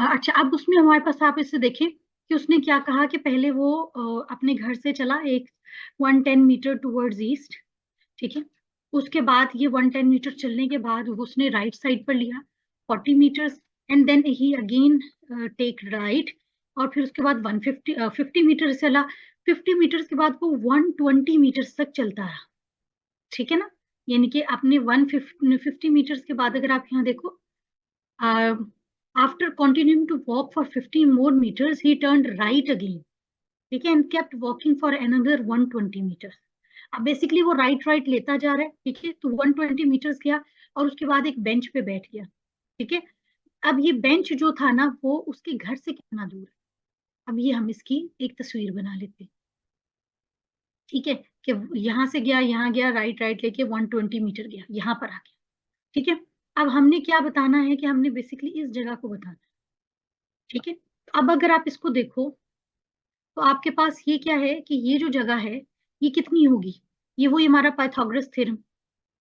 अच्छा, अब उसमें हमारे पास आप इसे देखें कि उसने क्या कहा कि पहले वो अपने घर से चला एक 110 मीटर टूवर्ड्स ईस्ट। ठीक है, उसके बाद ये 110 मीटर चलने के बाद उसने राइट साइड पर लिया 40 metres, and then he again take right, और फिर उसके बाद 50 मीटर चला। 50 मीटर्स के बाद वो 120 मीटर्स तक चलता रहा। ठीक है ना, यानी कि अपने 150 मीटर्स के बाद अगर आप यहाँ देखो, after continuing to walk for 50 more meters, he turned right again. ठीक है, and kept walking for another 120 meters. अब बेसिकली वो राइट राइट लेता जा रहा है। ठीक है, तो 120 मीटर्स गया और उसके बाद एक बेंच पे बैठ गया। ठीक है, अब ये बेंच जो था ना वो उसके घर से कितना दूर है, अब ये हम इसकी एक तस्वीर बना लेते हैं। ठीक है, कि यहाँ से गया, यहाँ गया, राइट राइट लेके 120 मीटर गया, यहाँ पर आ गया। ठीक है, अब हमने क्या बताना है कि हमने बेसिकली इस जगह को बताना है। ठीक है, अब अगर आप इसको देखो तो आपके पास ये क्या है कि ये जो जगह है ये कितनी होगी, ये वही हमारा पाइथागोरस थ्योरम।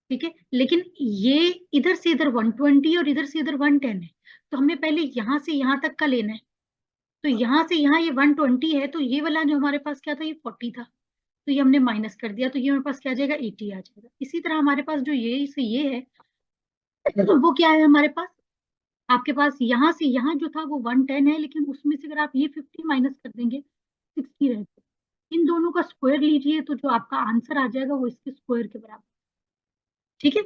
ठीक है, लेकिन ये इधर से इधर 120 और इधर से इधर 110 है, तो हमें पहले यहाँ से यहाँ तक का लेना है। तो यहाँ से यहाँ ये 120 है, तो ये वाला जो हमारे पास क्या था, ये 40 था, तो ये हमने माइनस कर दिया, तो ये हमारे पास क्या आ जाएगा, 80 आ जाएगा। इसी तरह हमारे पास जो ये से ये है वो क्या है हमारे पास, आपके पास यहाँ से यहाँ जो था वो 110 है, लेकिन उसमें से अगर आप ये 50 माइनस कर देंगे 60 रहते। इन दोनों का स्क्वायर लीजिए तो जो आपका आंसर आ जाएगा वो इसके स्क्वायर के बराबर। ठीक है,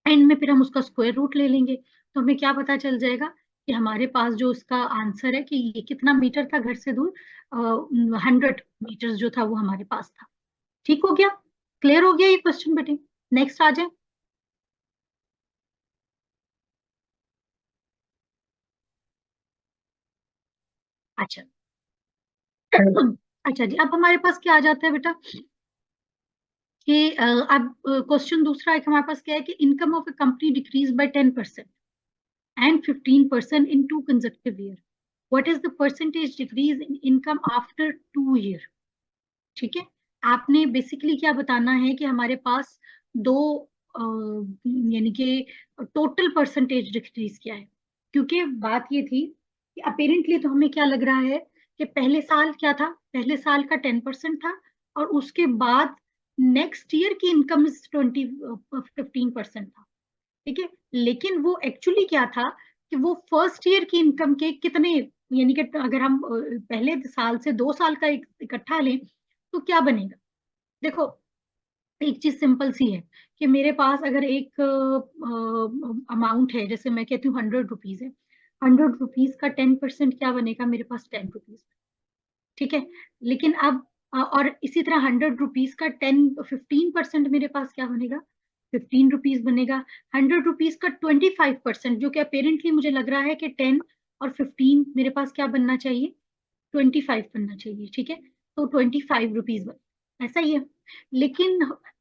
एंड में फिर हम उसका स्क्वायर रूट ले लेंगे, तो हमें क्या पता चल जाएगा कि हमारे पास जो उसका आंसर है कि ये कितना मीटर था घर से दूर, 100 मीटर जो था वो हमारे पास था। ठीक हो गया, क्लियर हो गया ये क्वेश्चन बेटे। नेक्स्ट आ जाए। अच्छा अच्छा जी, अब हमारे पास क्या आ जाता है बेटा कि अब क्वेश्चन दूसरा है कि हमारे पास क्या है कि income of A company decrease by 10% and 15% in 2 consecutive years. What is the percentage decrease in income after 2 year? ठीक है, आपने बेसिकली क्या बताना है कि हमारे पास दो यानी कि टोटल परसेंटेज डिक्रीज क्या है। क्योंकि बात ये थी कि अपेरेंटली तो हमें क्या लग रहा है कि पहले साल क्या था, पहले साल का 10% था, और उसके बाद नेक्स्ट ईयर की इनकम 15% था। ठीक है, लेकिन वो एक्चुअली क्या था कि वो फर्स्ट ईयर की इनकम के कितने, यानी कि अगर हम पहले साल से 2 साल का इकट्ठा लें तो क्या बनेगा। देखो, एक चीज सिंपल सी है कि मेरे पास अगर एक अमाउंट है, जैसे मैं कहती हूँ 100 रुपीज है, 100 रुपीज का 10% क्या बनेगा, मेरे पास 10 रुपीज। ठीक है, लेकिन अब और इसी तरह 100 रुपीज का 15% मेरे पास क्या बनेगा, 15 रुपीज बनेगा। 100 रुपीज का 25%, जो कि अपेरेंटली मुझे लग रहा है कि 10 और 15 मेरे पास क्या बनना चाहिए, 25 बनना चाहिए। ठीक है, तो 25 रुपीज बन, ऐसा ही है। लेकिन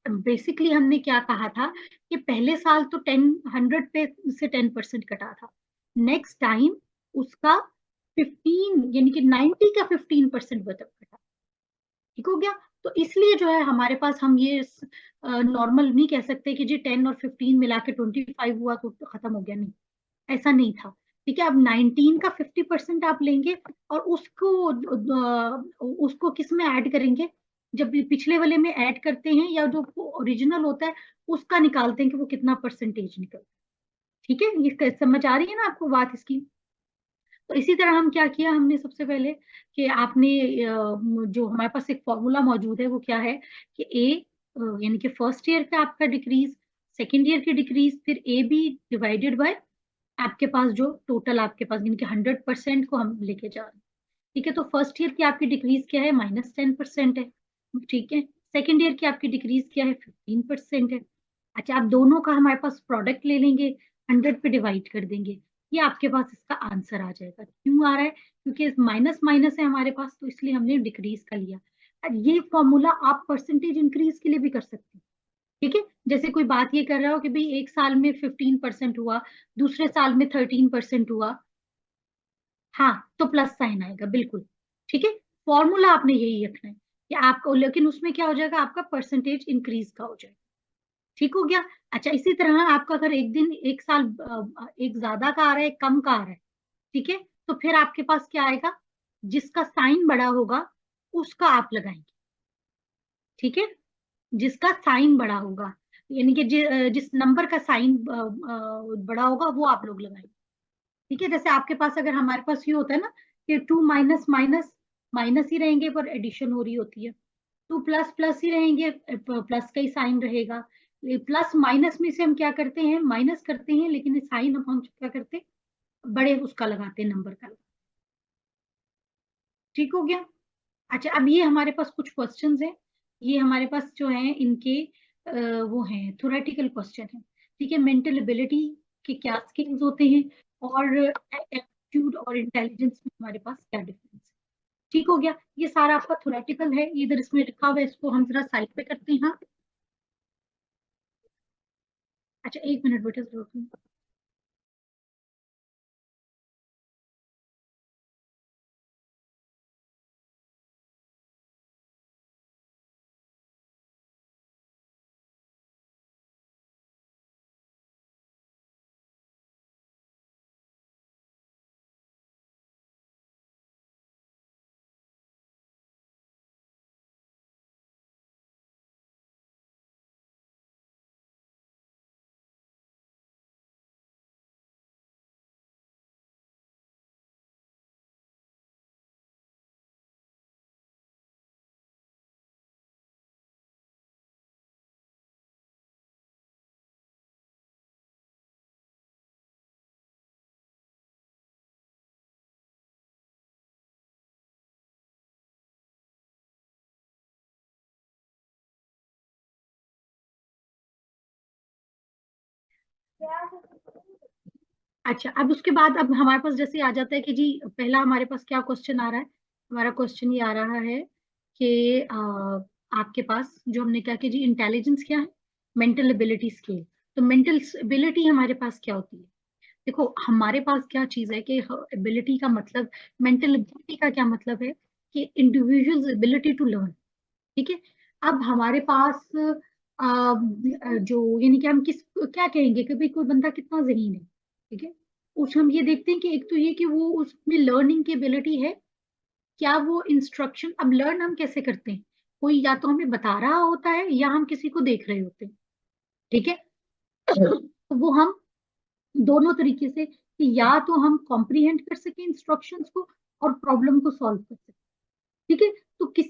बेसिकली हमने क्या कहा था कि पहले साल तो 100 पे से 10% कटा था, नेक्स्ट टाइम उसका 15 यानी कि 90 का 15% बचत कटा। ठीक हो गया, तो इसलिए जो है हमारे पास हम ये नॉर्मल नहीं कह सकते कि जी 10 और 15 मिला के 25 हुआ तो खत्म हो गया, नहीं, ऐसा नहीं था। ठीक है, अब 19 का 50% आप लेंगे और उसको किस में ऐड करेंगे, जब भी पिछले वाले में ऐड करते हैं या जो ओरिजिनल होता है उसका निकालते हैं कि वो कितना परसेंटेज निकलता है। ठीक है, ये समझ आ रही है ना आपको बात इसकी। तो इसी तरह हम क्या किया, हमने सबसे पहले कि आपने जो हमारे पास एक फॉर्मूला मौजूद है वो क्या है कि ए यानी कि फर्स्ट ईयर का आपका डिक्रीज, सेकेंड ईयर की डिक्रीज, फिर ए बी डिवाइडेड बाय आपके पास जो टोटल आपके पास, यानी कि 100% को हम लेके जा रहे हैं। ठीक है, तो फर्स्ट ईयर की आपकी डिक्रीज क्या है, -10% है। ठीक है, सेकेंड ईयर की आपकी डिक्रीज क्या है, 15% है। अच्छा, आप दोनों का हमारे पास प्रोडक्ट ले लेंगे, 100 पे डिवाइड कर देंगे, ये आपके पास इसका आंसर आ जाएगा। क्यों आ रहा है, क्योंकि माइनस माइनस है हमारे पास, तो इसलिए हमने डिक्रीज का लिया। और ये फॉर्मूला आप परसेंटेज इंक्रीज के लिए भी कर सकते हैं। ठीक है, जैसे कोई बात ये कर रहा हो कि भाई एक साल में 15% हुआ, दूसरे साल में 13% हुआ, हाँ, तो प्लस साइन आएगा बिल्कुल। ठीक है, फॉर्मूला आपने यही रखना है कि आपको, लेकिन उसमें क्या हो जाएगा, आपका परसेंटेज इंक्रीज का हो जाएगा। ठीक हो गया। अच्छा, इसी तरह आपका अगर एक दिन एक साल एक ज्यादा का आ रहा है एक कम का आ रहा है, ठीक है, तो फिर आपके पास क्या आएगा, जिसका साइन बड़ा होगा उसका आप लगाएंगे। ठीक है, जिसका साइन बड़ा होगा, यानी कि जिस नंबर का साइन बड़ा होगा वो आप लोग लगाएंगे। ठीक है, जैसे आपके पास अगर हमारे पास ये होता है ना कि टू माइनस माइनस माइनस ही रहेंगे पर एडिशन हो रही होती है, टू प्लस प्लस ही रहेंगे प्लस का ही साइन रहेगा। प्लस माइनस में से हम क्या करते हैं, माइनस करते हैं, लेकिन साइन हम क्या करते हैं, बड़े उसका लगाते हैं, नंबर का। ठीक हो गया। अच्छा, अब ये हमारे पास कुछ क्वेश्चंस हैं, ये हमारे पास जो हैं इनके वो हैं थ्योरेटिकल क्वेश्चन है। ठीक है, मेंटल एबिलिटी के क्या स्किल्स होते हैं, और एप्टीट्यूड और इंटेलिजेंस में हमारे पास क्या डिफरेंस है। ठीक हो गया, ये सारा आपका थ्योरेटिकल है, इधर इसमें लिखा हुआ है, इसको हम जरा साइड पे करते हैं। हाँ, अच्छा एक मिनट बेटा जरूर। अच्छा, अब उसके बाद अब हमारे पास जैसे आ जाता है कि जी पहला हमारे पास क्या क्वेश्चन आ रहा है, हमारा क्वेश्चन ये आ रहा है कि आपके पास जो हमने क्या कि जी इंटेलिजेंस क्या है, मेंटल एबिलिटी स्केल। तो मेंटल एबिलिटी हमारे पास क्या होती है, देखो हमारे पास क्या चीज है कि एबिलिटी का मतलब, मेंटल एबिलिटी का क्या मतलब है कि इंडिविजुअल्स एबिलिटी टू लर्न। ठीक है, अब हमारे पास जो यानी कि हम किस क्या कहेंगे कि भाई कोई बंदा कितना जहीन है। ठीक है, उस हम ये देखते हैं कि एक तो ये कि वो उसमें लर्निंग की एबिलिटी है, क्या वो इंस्ट्रक्शन, अब लर्न हम कैसे करते हैं, कोई या तो हमें बता रहा होता है या हम किसी को देख रहे होते हैं। ठीक है, तो वो हम दोनों तरीके से, कि या तो हम कॉम्प्रिहेंड कर सके इंस्ट्रक्शंस को और प्रॉब्लम को सॉल्व कर सके। ठीक है, तो किस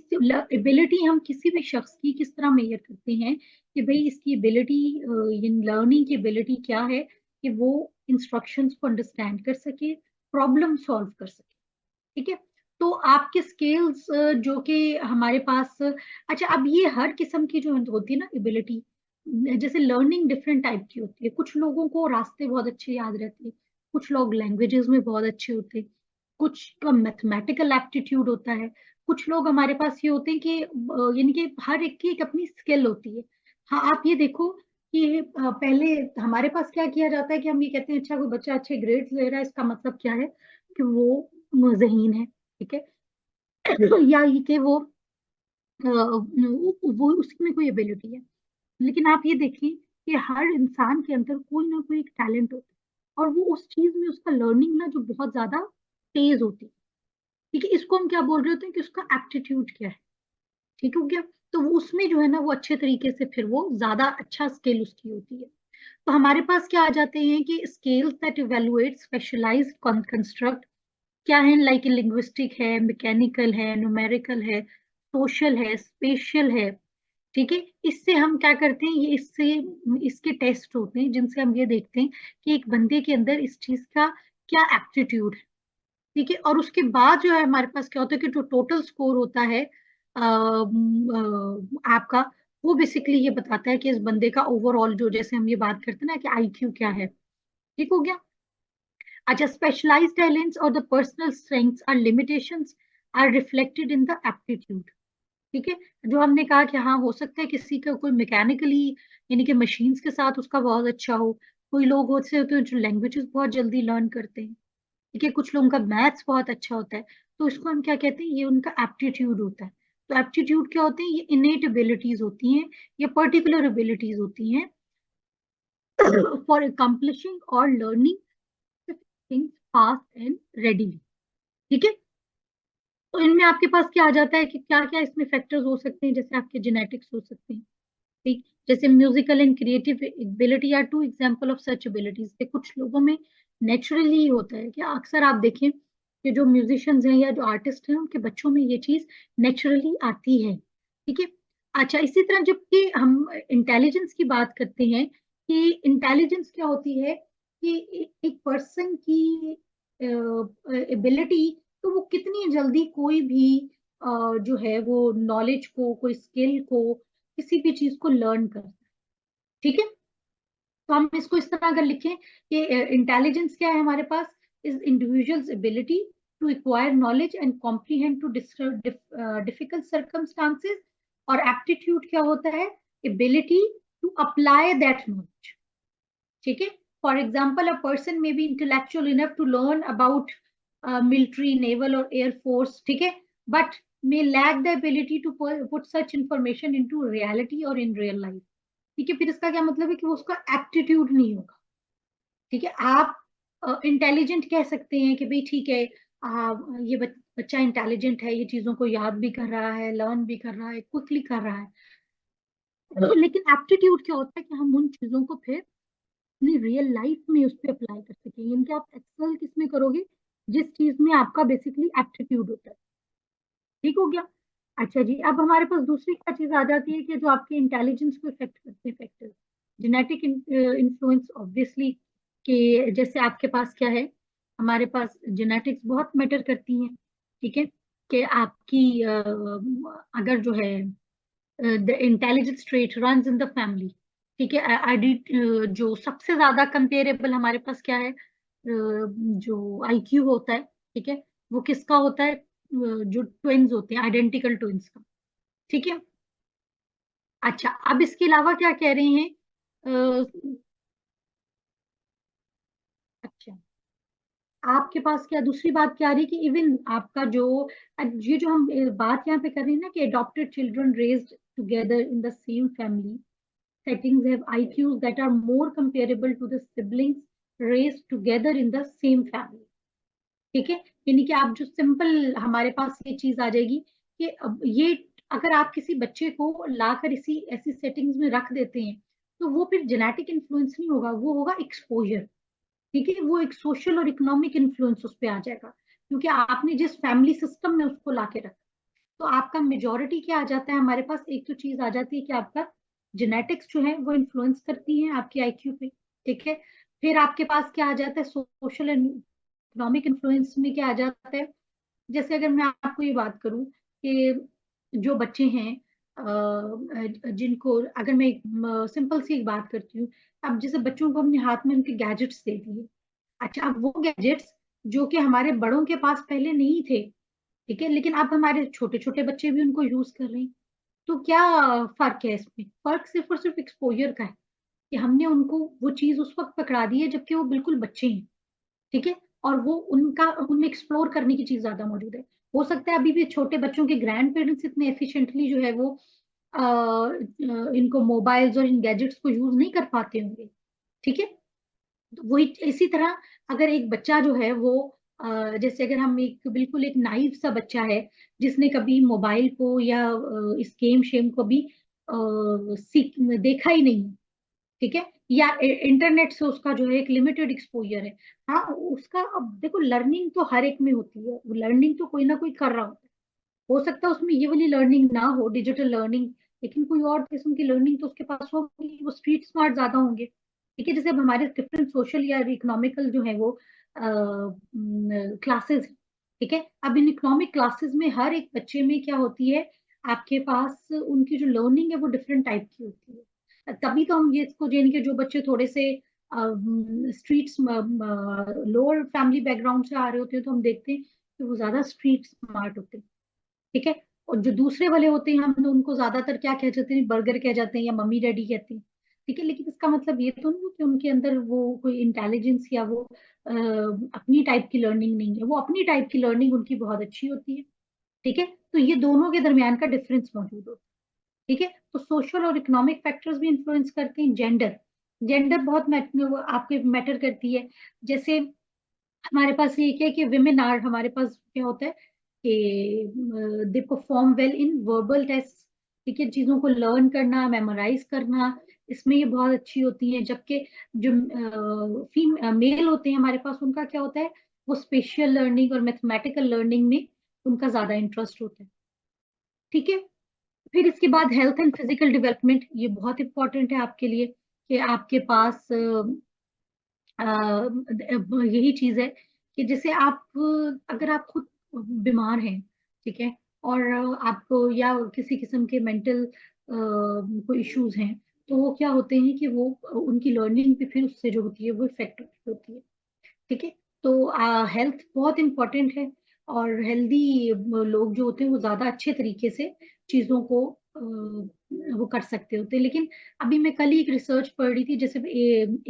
एबिलिटी हम किसी भी शख्स की किस तरह मेजर करते हैं कि भाई इसकी एबिलिटी, इन लर्निंग की एबिलिटी क्या है कि वो इंस्ट्रक्शंस को अंडरस्टैंड कर सके, प्रॉब्लम सॉल्व कर सके। ठीक है, तो आपके स्केल्स जो कि हमारे पास, अच्छा अब ये हर किस्म की जो होती है ना एबिलिटी, जैसे लर्निंग डिफरेंट टाइप की होती है, कुछ लोगों को रास्ते बहुत अच्छे याद रहते हैं, कुछ लोग लैंग्वेजेस में बहुत अच्छे होते हैं, कुछ का मैथमेटिकल एप्टीट्यूड होता है, कुछ लोग हमारे पास ये होते हैं कि यानी कि हर एक की एक अपनी स्किल होती है। हाँ, आप ये देखो कि पहले हमारे पास क्या किया जाता है कि हम ये कहते हैं अच्छा कोई बच्चा अच्छे ग्रेड्स ले रहा है, इसका मतलब क्या है कि वो ज़हीन है। ठीक है, या ये कि वो उसमें कोई एबिलिटी है। लेकिन आप ये देखिए कि हर इंसान के अंदर कोई ना कोई एक टैलेंट होता है, और वो उस चीज में उसका लर्निंग ना जो बहुत ज्यादा तेज होती है। ठीक है, इसको हम क्या बोल रहे होते हैं कि उसका एप्टीट्यूड क्या है। ठीक हो गया, तो वो उसमें जो है ना वो अच्छे तरीके से फिर वो ज्यादा अच्छा स्किल उसकी होती है। तो हमारे पास क्या आ जाते हैं कि scales that evaluate specialised construct क्या है, लाइक लिंग्विस्टिक है, मैकेनिकल है, न्यूमेरिकल है, सोशल है, स्पेशल है। ठीक है, इससे हम क्या करते हैं, ये इससे इसके टेस्ट होते हैं जिनसे हम ये देखते हैं कि एक बंदे के अंदर इस चीज का क्या एप्टीट्यूड है। ठीक है, और उसके बाद जो है हमारे पास क्या होता है कि जो टोटल स्कोर होता है आपका, वो बेसिकली ये बताता है कि इस बंदे का ओवरऑल जो, जैसे हम ये बात करते हैं ना कि आईक्यू क्या है। ठीक हो गया। अच्छा, स्पेशलाइज्ड टैलेंट्स और the personal strengths are limitations are reflected in the aptitude. ठीक है, जो हमने कहा कि हाँ हो सकता है किसी का कोई मैकेनिकली यानी कि मशीन्स के साथ उसका बहुत अच्छा हो, कोई लोग होते हैं जो लैंग्वेजेस बहुत जल्दी लर्न करते हैं। ठीक है, कुछ लोगों का मैथ्स बहुत अच्छा होता है, तो इसको हम क्या कहते हैं, ये उनका एप्टीट्यूड होता है। तो एप्टीट्यूड क्या होते हैं, ये इनेट एबिलिटीज होती हैं, ये पर्टिकुलर एबिलिटीज होती हैं फॉर अकम्प्लिशिंग और learning things fast and readily. ठीक है। तो इनमें आपके पास क्या आ जाता है कि क्या क्या इसमें फैक्टर्स हो सकते हैं, जैसे आपके जेनेटिक्स हो सकते हैं। ठीक, जैसे musical and creative ability are two example of such abilities, के कुछ लोगों में नेचुरली ही होता है कि अक्सर आप देखें कि जो म्यूजिशियंस हैं या जो आर्टिस्ट हैं उनके बच्चों में ये चीज नेचुरली आती है। ठीक है। अच्छा, इसी तरह जबकि हम इंटेलिजेंस की बात करते हैं कि इंटेलिजेंस क्या होती है कि एक पर्सन की एबिलिटी, तो वो कितनी जल्दी कोई भी जो है वो नॉलेज को, कोई स्किल को, किसी भी चीज को लर्न कर। ठीक है। तो हम इसको इस तरह अगर लिखें कि इंटेलिजेंस क्या है हमारे पास, is individuals ability to acquire knowledge and comprehend to difficult circumstances, और एप्टीट्यूड क्या होता है, ability to apply that knowledge. ठीक है। For example, a person may be intellectual enough to learn about military, naval और एयरफोर्स, ठीक है, but may lack the ability to put such information into reality or in real life। ठीक है। फिर इसका क्या मतलब है कि वो उसका एप्टीट्यूड नहीं होगा। ठीक है। आप इंटेलिजेंट कह सकते हैं कि भाई ठीक है, ये बच्चा इंटेलिजेंट है, ये चीजों को याद भी कर रहा है, लर्न भी कर रहा है, क्विकली कर रहा है। लेकिन एप्टीट्यूड क्या होता है कि हम उन चीजों को फिर अपनी रियल लाइफ में उस पर अप्लाई कर सकें, यानी कि आप एक्सेल किस में करोगे, जिस चीज में आपका बेसिकली एप्टीट्यूड होता है। ठीक हो गया। अच्छा जी, अब हमारे पास दूसरी क्या चीज आ जाती है कि जो आपके इंटेलिजेंस को इफेक्ट करते हैं फैक्टर, जेनेटिक इन्फ्लुएंस ऑब्वियसली। कि जैसे आपके पास क्या है, हमारे पास जेनेटिक्स बहुत मैटर करती हैं। ठीक है। कि आपकी अगर जो है the intelligence trait runs in the family. ठीक है। आईडी जो सबसे ज्यादा कंपेरेबल हमारे पास क्या है, जो आईक्यू होता है, ठीक है, वो किसका होता है, जो ट्विन्स होते हैं, आइडेंटिकल ट्विन्स का। ठीक है। अच्छा, अब इसके अलावा क्या कह रहे हैं, अच्छा, आपके पास क्या दूसरी बात क्या आ रही है कि इवन आपका जो ये जो हम बात यहाँ पे कर रहे हैं ना कि adopted children raised together in the same family settings have IQs that are more comparable to the siblings raised together in the same family। ठीक है। यानी कि आप जो सिंपल हमारे पास ये चीज आ जाएगी कि अब ये, अगर आप किसी बच्चे को लाकर इसी ऐसी सेटिंग्स में रख देते हैं, तो वो फिर जेनेटिक इन्फ्लुएंस नहीं होगा, वो होगा एक्सपोजर। ठीक है। वो एक सोशल और इकोनॉमिक इन्फ्लुएंस उस पर आ जाएगा, क्योंकि आपने जिस फैमिली सिस्टम में उसको लाके रखा। तो आपका मेजोरिटी क्या आ जाता है हमारे पास, एक तो चीज आ जाती है कि आपका जेनेटिक्स जो है वो इन्फ्लुएंस करती है आपकी आईक्यू पे। ठीक है। फिर आपके पास क्या आ जाता है, सोशल एंड इकोनॉमिक इन्फ्लुएंस में क्या आ जाता है, जैसे अगर मैं आपको ये बात करूं कि जो बच्चे हैं जिनको, अगर मैं एक सिंपल सी एक बात करती हूँ, अब जैसे बच्चों को अपने हाथ में उनके गैजेट्स दे दिए। अच्छा, अब वो गैजेट्स जो कि हमारे बड़ों के पास पहले नहीं थे, ठीक है, लेकिन अब हमारे छोटे छोटे बच्चे भी उनको यूज कर रहे हैं। तो क्या फर्क है इसमें, फर्क सिर्फ और सिर्फ एक्सपोजर का है कि हमने उनको वो चीज उस वक्त पकड़ा दी है जबकि वो बिल्कुल बच्चे हैं। ठीक है। और वो उनका, उनमें एक्सप्लोर करने की चीज ज्यादा मौजूद है। हो सकता है अभी भी छोटे बच्चों के ग्रैंड पेरेंट्स इतने एफिशिएंटली जो है वो इनको मोबाइल्स और इन गैजेट्स को यूज नहीं कर पाते होंगे। ठीक है। तो वही इसी तरह अगर एक बच्चा जो है वो जैसे अगर हम एक बिल्कुल एक नाइव सा बच्चा है जिसने कभी मोबाइल को या इस गेम शेम को भी सीख देखा ही नहीं, ठीक है, या इंटरनेट से उसका जो है एक लिमिटेड एक्सपोजर है। हाँ, उसका अब देखो लर्निंग तो हर एक में होती है, लर्निंग तो कोई ना कोई कर रहा होता है। हो सकता है उसमें ये वाली लर्निंग ना हो, डिजिटल लर्निंग, लेकिन कोई और किस्म की लर्निंग तो उसके पास होगी, वो स्ट्रीट स्मार्ट ज्यादा होंगे। ठीक है। जैसे अब हमारे डिफरेंट सोशल या इकोनॉमिकल जो है वो क्लासेस, ठीक है, अब इन इकोनॉमिक क्लासेस में हर एक बच्चे में क्या होती है, आपके पास उनकी जो लर्निंग है वो डिफरेंट टाइप की होती है। तभी तो हम ये इसको जान के, जो बच्चे थोड़े से स्ट्रीट लोअर फैमिली बैकग्राउंड से आ रहे होते हैं, तो हम देखते हैं कि वो ज्यादा स्ट्रीट स्मार्ट होते हैं। ठीक है। और जो दूसरे वाले होते हैं, हम उनको ज्यादातर क्या कह जाते हैं, बर्गर कह जाते हैं या मम्मी डैडी कहते हैं। ठीक है। लेकिन इसका मतलब ये तो नहीं कि उनके अंदर वो कोई इंटेलिजेंस या वो अपनी टाइप की लर्निंग नहीं है, वो अपनी टाइप की लर्निंग उनकी बहुत अच्छी होती है। ठीक है। तो ये दोनों के दरमियान का डिफरेंस मौजूद होता है। ठीक है। तो सोशल और इकोनॉमिक फैक्टर्स भी इन्फ्लुएंस करते हैं। जेंडर, जेंडर बहुत आपके मैटर करती है। जैसे हमारे पास ये क्या है कि विमेन आर, हमारे पास क्या होता है कि they perform well in verbal test. ठीक है, चीजों को लर्न करना, मेमोराइज करना, इसमें ये बहुत अच्छी होती है। जबकि जो मेल होते हैं हमारे पास, उनका क्या होता है, वो स्पेशल लर्निंग और मैथमेटिकल लर्निंग में उनका ज्यादा इंटरेस्ट होता है। ठीक है, फिर इसके बाद हेल्थ एंड फिजिकल डेवलपमेंट, ये बहुत इंपॉर्टेंट है आपके लिए कि आपके पास यही चीज है कि जैसे आप अगर आप खुद बीमार हैं, ठीक है, और आपको या किसी किस्म के मेंटल कोई इश्यूज हैं, तो वो क्या होते हैं कि वो उनकी लर्निंग पे फिर उससे जो होती है वो इफेक्ट होती है। ठीक है, तो हेल्थ बहुत इंपॉर्टेंट है, और हेल्दी लोग जो होते हैं वो ज्यादा अच्छे तरीके से चीजों को वो कर सकते होते हैं। लेकिन अभी मैं कल ही एक रिसर्च पढ़ रही थी, जैसे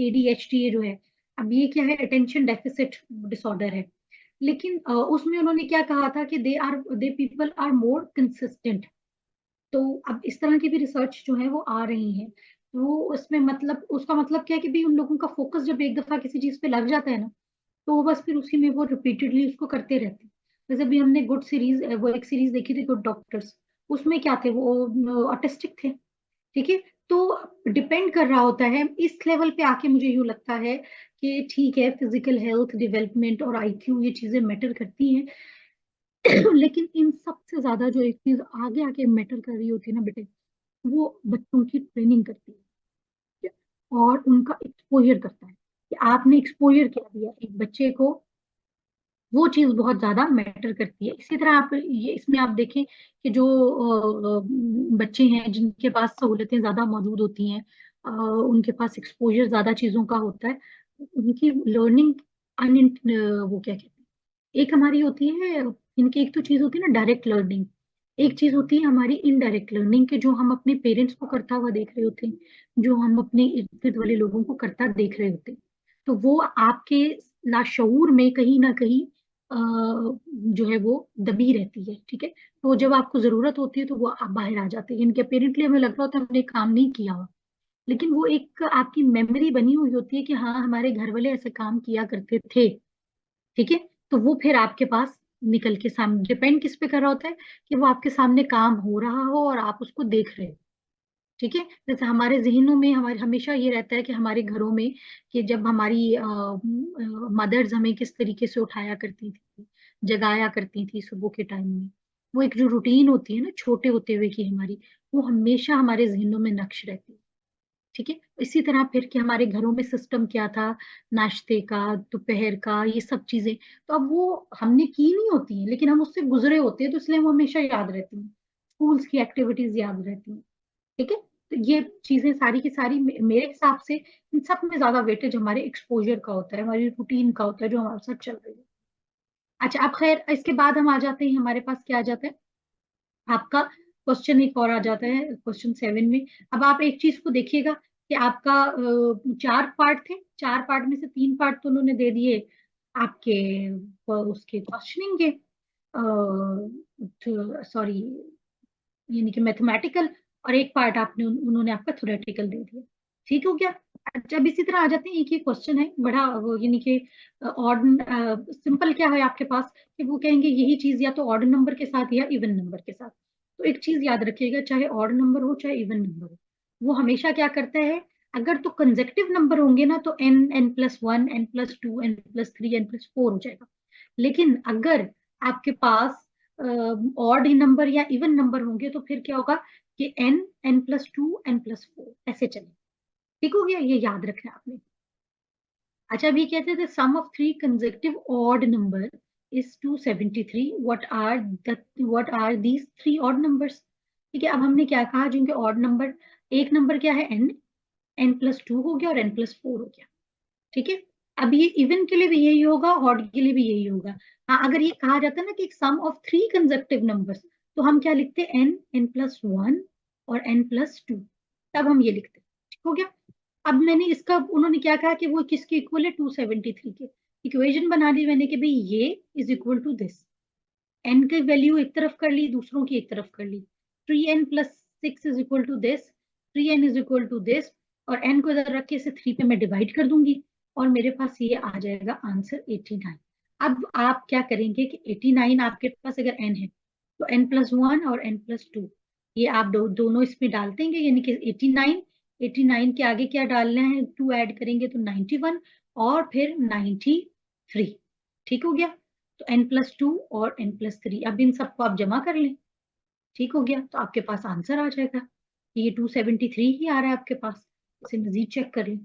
ADHD जो है, अब ये क्या है, अटेंशन डेफिसिट डिसऑर्डर है। लेकिन उसमें उन्होंने क्या कहा था कि the people are more consistent. तो अब इस तरह की भी रिसर्च जो है वो आ रही है। वो उसमें मतलब उसका मतलब क्या है कि भाई उन लोगों का फोकस जब एक दफा किसी चीज पे लग जाता है ना, तो वो बस फिर उसी में वो रिपीटेडली उसको करते रहते हैं। जैसे भी हमने गुड सीरीज, वो एक सीरीज देखी थी गुड डॉक्टर्स, उसमें क्या थे, वो ऑटिस्टिक थे। ठीक है, तो डिपेंड कर रहा होता है इस लेवल पे आके, मुझे यूं लगता है कि ठीक है, फिजिकल हेल्थ डेवलपमेंट और IQ ये चीजें मैटर करती हैं। लेकिन इन सबसे ज्यादा जो एक चीज आगे आके मैटर कर रही होती है ना बेटे, वो बच्चों की ट्रेनिंग करती है, ठीक है? और उनका एक्सपोजर करता है कि आपने एक्सपोजर क्या दिया एक बच्चे को, वो चीज बहुत ज्यादा मैटर करती है। इसी तरह आप ये इसमें आप देखें कि जो बच्चे हैं जिनके पास सहूलतें ज्यादा मौजूद होती हैं, उनके पास एक्सपोजर ज्यादा चीजों का होता है, उनकी लर्निंग अन वो क्या कहते हैं, एक हमारी होती है, इनकी एक तो चीज होती है ना डायरेक्ट लर्निंग, एक चीज होती है हमारी इनडायरेक्ट लर्निंग के, जो हम अपने पेरेंट्स को करता हुआ देख रहे होते हैं, जो हम अपने इर्द गिर्द वाले लोगों को करता देख रहे होते हैं। तो वो आपके लाशऊर में कहीं ना कहीं जो है वो दबी रहती है। ठीक है, तो जब आपको जरूरत होती है तो वो आप बाहर आ जाते हैं। इनके अपेरेंटली हमें लग रहा होता है हमने काम नहीं किया हुआ, लेकिन वो एक आपकी मेमोरी बनी हुई होती है कि हाँ हमारे घर वाले ऐसे काम किया करते थे। ठीक है, तो वो फिर आपके पास निकल के सामने, डिपेंड किस पे कर रहा होता है कि वो आपके सामने काम हो रहा हो और आप उसको देख रहे हो। ठीक है, जैसे हमारे जहनों में हमारे हमेशा ये रहता है कि हमारे घरों में, कि जब हमारी मदर्स हमें किस तरीके से उठाया करती थी, जगाया करती थी सुबह के टाइम में, वो एक जो रूटीन होती है ना छोटे होते हुए की हमारी, वो हमेशा हमारे जहनों में नक्श रहती है। ठीक है, इसी तरह फिर कि हमारे घरों में सिस्टम क्या था, नाश्ते का, दोपहर का, ये सब चीजें, तो अब वो हमने की नहीं होती है, लेकिन हम उससे गुजरे होते हैं, तो इसलिए वो हमेशा याद रहती हैं। स्कूल्स की एक्टिविटीज याद रहती हैं। ठीक है, तो ये चीजें सारी की सारी मेरे हिसाब से इन सब में ज्यादा वेटेज हमारे एक्सपोजर का होता है, हमारी रूटीन का होता है जो हमारे साथ चल रही है। अच्छा, अब खैर इसके बाद हम आ जाते हैं, हमारे पास क्या आ जाता है, आपका क्वेश्चन एक और आ जाता है क्वेश्चन 7 में। अब आप एक चीज को देखिएगा कि आपका 4 पार्ट थे, 4 पार्ट में से 3 पार्ट तो उन्होंने दे दिए आपके उसके क्वेश्चनिंग के, सॉरी, यानी कि मैथमेटिकल, और एक पार्ट आपने उन्होंने आपका थ्योरेटिकल दे दिया। ठीक हो गया। अच्छा, अब इसी तरह आ जाते हैं, एक ही क्वेश्चन है बड़ा वो, यानी कि ऑड सिंपल क्या है आपके पास, कि वो कहेंगे यही चीज या तो ऑड नंबर के साथ या इवन नंबर के साथ। तो एक चीज याद रखिएगा, चाहे ऑड नंबर हो चाहे इवन नंबर हो, वो हमेशा क्या करता है, अगर तो कंसेक्टिव नंबर होंगे ना तो n+1 n+2 n+3 n+4 हो जाएगा। लेकिन अगर आपके पास ऑड नंबर या इवन नंबर होंगे तो फिर क्या होगा कि n+2 n+4 ऐसे चले। ठीक हो गया, ये याद रखना है आपने। अच्छा, अभी कहते थे sum of three consecutive odd number is 273, what are these three odd numbers. ठीक है, अब हमने क्या कहा, जिनके ऑड नंबर, एक नंबर क्या है n, n+2 हो गया और n+4 हो गया। ठीक है, अब ये इवन के लिए भी यही होगा, ऑड के लिए भी यही होगा। हाँ, अगर ये कहा जाता है ना कि sum of three consecutive numbers, तो हम क्या लिखते हैं, n, n+1 और n+2, तब हम ये लिखते हैं। ठीक हो गया। अब मैंने इसका, उन्होंने क्या कहा कि वो किसके इक्वल है, 273 के। इक्वेशन बना दी मैंने कि भाई ये is equal to this, n की वैल्यू एक तरफ कर ली, दूसरों की एक तरफ कर ली। 3n+6 is equal to this, 3n is equal to this, और n को इधर रख के इसे 3 पे मैं डिवाइड कर दूंगी, और मेरे पास ये आ जाएगा आंसर 89। अब आप क्या करेंगे कि 89 आपके पास अगर n है तो n+1 और n+2 ये आप दोनों इसमें डाल देंगे, यानी कि 89, 89 के आगे क्या डालना है, 2 ऐड करेंगे तो 91 और फिर 93। ठीक हो गया। तो n+2 और n+3 अब इन सबको आप जमा कर लें। ठीक हो गया, तो आपके पास आंसर आ जाएगा। ये 273 ही आ रहा है आपके पास। इसे मजीद चेक कर लें।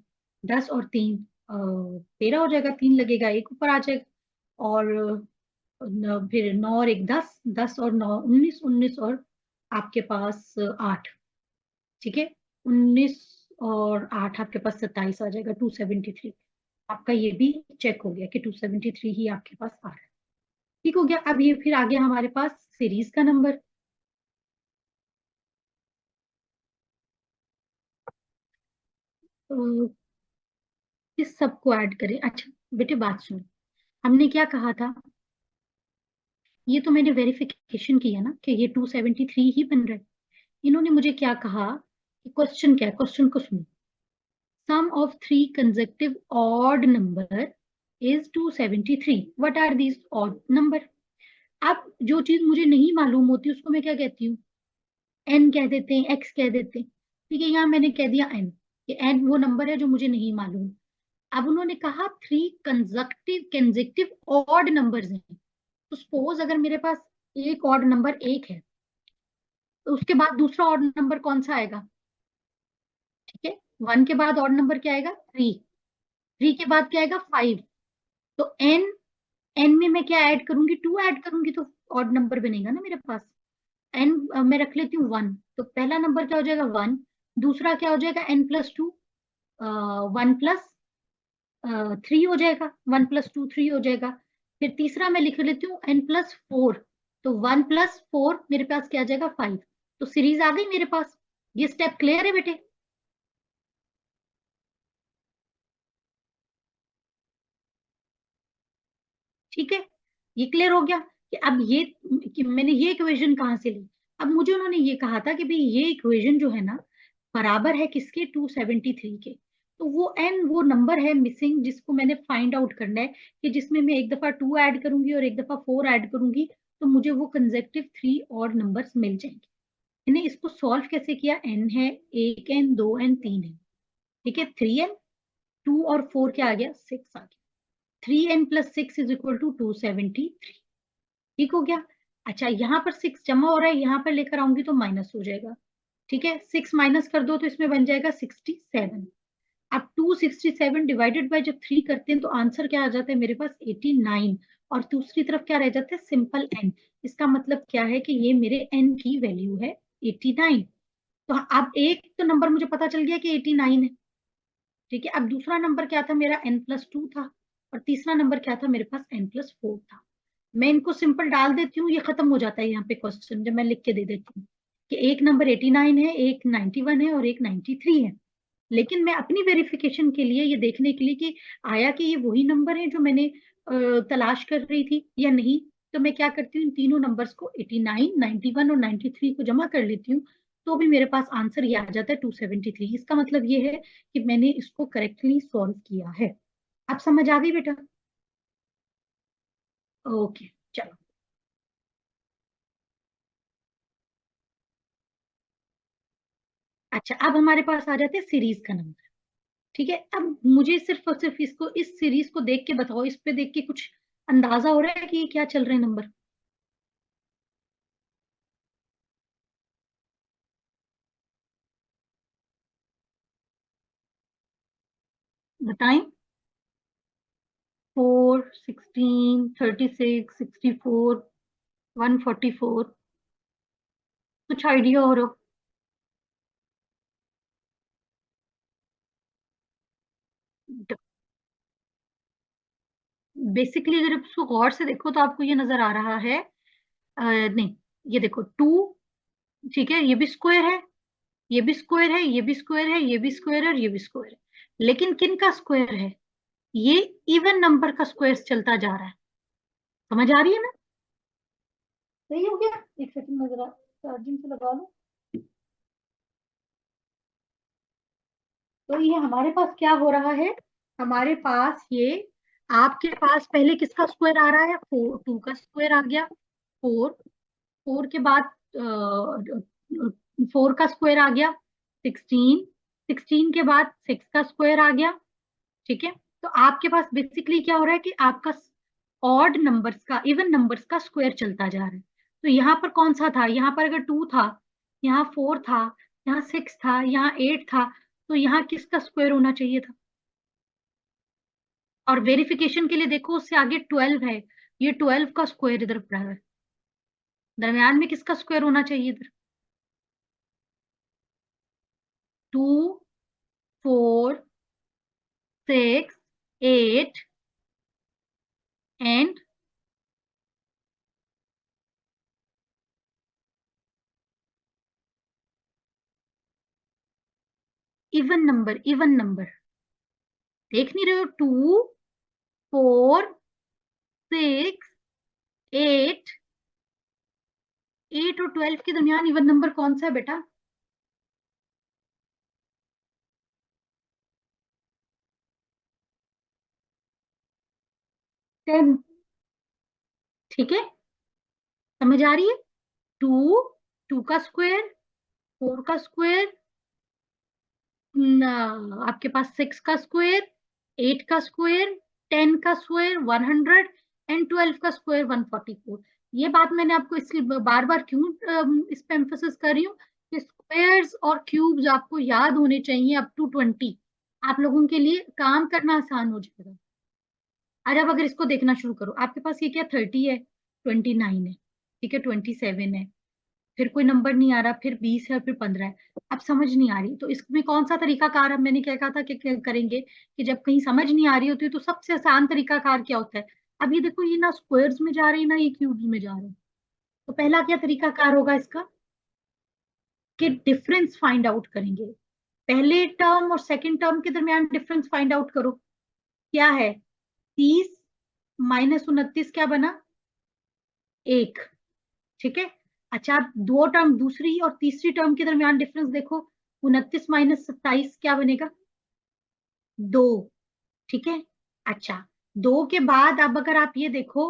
10 और 3 13 हो जाएगा, 3 लगेगा, एक ऊपर आ जाएगा। और फिर 9 और 1 10, 10 और 9 19, 19 और आपके पास 8। ठीक है, 19 और 8 आपके पास 27 आ जाएगा, 273। आपका ये भी चेक हो गया कि 273 ही आपके पास आ रहा है। ठीक हो गया। अब ये फिर आ गया हमारे पास सीरीज का नंबर। तो इस सबको ऐड करें। अच्छा बेटे बात सुनो, हमने क्या कहा था, ये तो मैंने वेरिफिकेशन किया ना कि ये 273 ही बन रहा है। इन्होंने मुझे क्या कहा कि क्वेश्चन क्या है, क्वेश्चन को सुनो। Sum of three consecutive odd number is 273, what are these odd number. अब जो चीज मुझे नहीं मालूम होती उसको मैं क्या कहती हूँ, एन कह देते हैं, एक्स कह देते हैं। ठीक है, यहाँ मैंने कह दिया एन, कि एन वो नंबर है जो मुझे नहीं मालूम। अब उन्होंने कहा three consecutive consecutive odd numbers हैं। तो सपोज अगर मेरे पास एक ऑड नंबर एक है, तो उसके बाद दूसरा ऑड नंबर कौन सा आएगा। ठीक है, 1 के बाद ऑड नंबर क्या आएगा, 3। 3 के बाद क्या आएगा, 5। तो एन, एन में मैं क्या ऐड करूंगी, 2 ऐड करूंगी तो ऑड नंबर बनेगा ना मेरे पास। एन मैं रख लेती हूँ 1, तो पहला नंबर क्या हो जाएगा 1। दूसरा क्या हो जाएगा n+2, 1+3 हो जाएगा, 1+2 3 हो जाएगा। फिर तीसरा मैं लिख लेती हूँ n+4, तो 1+4 मेरे पास क्या आ जाएगा 5। तो सीरीज आ गई मेरे पास। ये स्टेप क्लियर है बेटे। ठीक है, ये क्लियर हो गया कि अब ये, कि मैंने ये इक्वेशन कहाँ से ली। अब मुझे उन्होंने ये कहा था कि भाई ये इक्वेशन जो है ना बराबर है किसके, 273 के। तो वो एन वो नंबर है मिसिंग जिसको मैंने फाइंड आउट करना है, कि जिसमें मैं एक दफा 2 ऐड करूंगी और एक दफा 4 ऐड करूंगी तो मुझे वो कंसेक्टिव 3 और नंबर्स मिल जाएंगे। मैंने इसको सॉल्व कैसे किया, एन है, 1 एन, 2 एन, 3 एन। ठीक है, 3 एन, 2 और 4 क्या आ गया, 6 आ गया। 3n+6 is equal to 273। ठीक हो गया। अच्छा यहाँ पर 6 जमा हो रहा है, यहाँ पर लेकर आऊंगी तो माइनस हो जाएगा। ठीक है, 6 माइनस कर दो तो इसमें बन जाएगा 67। अब 267 डिवाइडेड बाय जब 3 करते हैं तो आंसर क्या आ जाता है मेरे पास, 89। और दूसरी तरफ क्या रह जाता है, सिंपल एन। इसका मतलब क्या है कि ये मेरे एन की वैल्यू है 89। तो अब एक तो नंबर मुझे पता चल गया कि 89 है। ठीक है, अब दूसरा नंबर क्या था मेरा, n+2 था। और तीसरा नंबर क्या था मेरे पास, n+4 था। मैं इनको सिंपल डाल देती हूँ, ये खत्म हो जाता है यहाँ पे क्वेश्चन, जब मैं लिख के दे देती हूँ कि एक नंबर 89 है, एक 91 है और एक 93 है। लेकिन मैं अपनी वेरिफिकेशन के लिए, ये देखने के लिए कि आया कि ये वही नंबर है जो मैंने तलाश कर रही थी या नहीं, तो मैं क्या करती हूँ, इन तीनों नंबर्स को 89, 91 और 93 को जमा कर लेती हूँ। तो भी मेरे पास आंसर ये आ जाता है 273। इसका मतलब ये है कि मैंने इसको करेक्टली सॉल्व किया है। आप समझ आ गई बेटा। ओके चलो। अच्छा अब हमारे पास आ जाते हैं सीरीज का नंबर। ठीक है, अब मुझे सिर्फ और सिर्फ इसको, इस सीरीज को देख के बताओ, इस पे देख के कुछ अंदाजा हो रहा है कि ये क्या चल रहे हैं नंबर। बताएं। 4, 16, 36, 64, 144। कुछ आइडिया हो रहा। बेसिकली अगर आप इसको गौर से देखो तो आपको ये नजर आ रहा है, नहीं, ये देखो 2। ठीक है, ये भी स्क्वायर है, ये भी स्क्वायर है, ये भी स्क्वायर है, ये भी स्क्वायर है और ये भी स्क्वायर है। लेकिन किन का स्क्वायर है, ये इवन नंबर का स्क्वायर चलता जा रहा है। समझ आ रही है ना। सही हो गया। एक सेकंड में जरा चार्जिंग से लगा लो। तो ये हमारे पास क्या हो रहा है, हमारे पास ये आपके पास पहले किसका स्क्वायर आ रहा है, 2 का स्क्वायर आ गया, 4, 4 के बाद 4 का स्क्वायर आ गया, 16, 16 के बाद 6 का स्क्वायर आ गया। ठीक है, तो आपके पास बेसिकली क्या हो रहा है कि आपका ऑड नंबर्स का, इवन नंबर्स का स्क्वायर चलता जा रहा है। तो यहाँ पर कौन सा था, यहाँ पर अगर 2 था, यहाँ 4 था, यहाँ 6 था, यहाँ 8 था, तो यहाँ किसका स्क्वायर होना चाहिए था। और वेरिफिकेशन के लिए देखो उससे आगे 12 है, ये 12 का स्क्वायर इधर पड़ा है, दरम्यान में किसका स्क्वायर होना चाहिए इधर, 2, 4, 6, 8 and even number, even number देख नहीं रहे हो, 2, 4, 6, 8, 8 और 12 के दरमियान इवन नंबर कौन सा है बेटा, 10। ठीक है, समझ आ रही है, 2, 2 का स्क्वायर, 4 का स्क्वायर, आपके पास 6 का स्क्वायर, 8 का स्क्वायर, 10 का स्क्वायर 100 एंड 12 का स्क्वायर 144। ये बात मैंने आपको इसलिए बार बार क्यों इस पे एम्फोसिस कर रही हूँ कि स्क्वायर्स और क्यूब्स आपको याद होने चाहिए अप टू 20, आप लोगों के लिए काम करना आसान हो जाएगा। आज आप अगर इसको देखना शुरू करो, आपके पास ये क्या 30 है, 29 है, ठीक है, 27 है, फिर कोई नंबर नहीं आ रहा, फिर 20 है, फिर 15 है, अब समझ नहीं आ रही, तो इसमें कौन सा तरीकाकार, अब मैंने क्या कहा था कि क्या करेंगे कि जब कहीं समझ नहीं आ रही होती तो सबसे आसान तरीकाकार क्या होता है। अब ये देखो, ये ना स्क्वायर्स में जा रहे हैं ना ये क्यूब्स में जा रहे हैं, तो पहला क्या तरीकाकार होगा इसका कि डिफरेंस फाइंड आउट करेंगे, पहले टर्म और सेकंड टर्म के दरमियान डिफरेंस फाइंड आउट करो, क्या है, 30 माइनस 29 क्या बना, 1। ठीक है, अच्छा आप दो टर्म दूसरी और तीसरी टर्म के दरमियान डिफरेंस देखो, 29 माइनस 27 क्या बनेगा, 2। ठीक है, अच्छा 2 के बाद अब अगर आप ये देखो,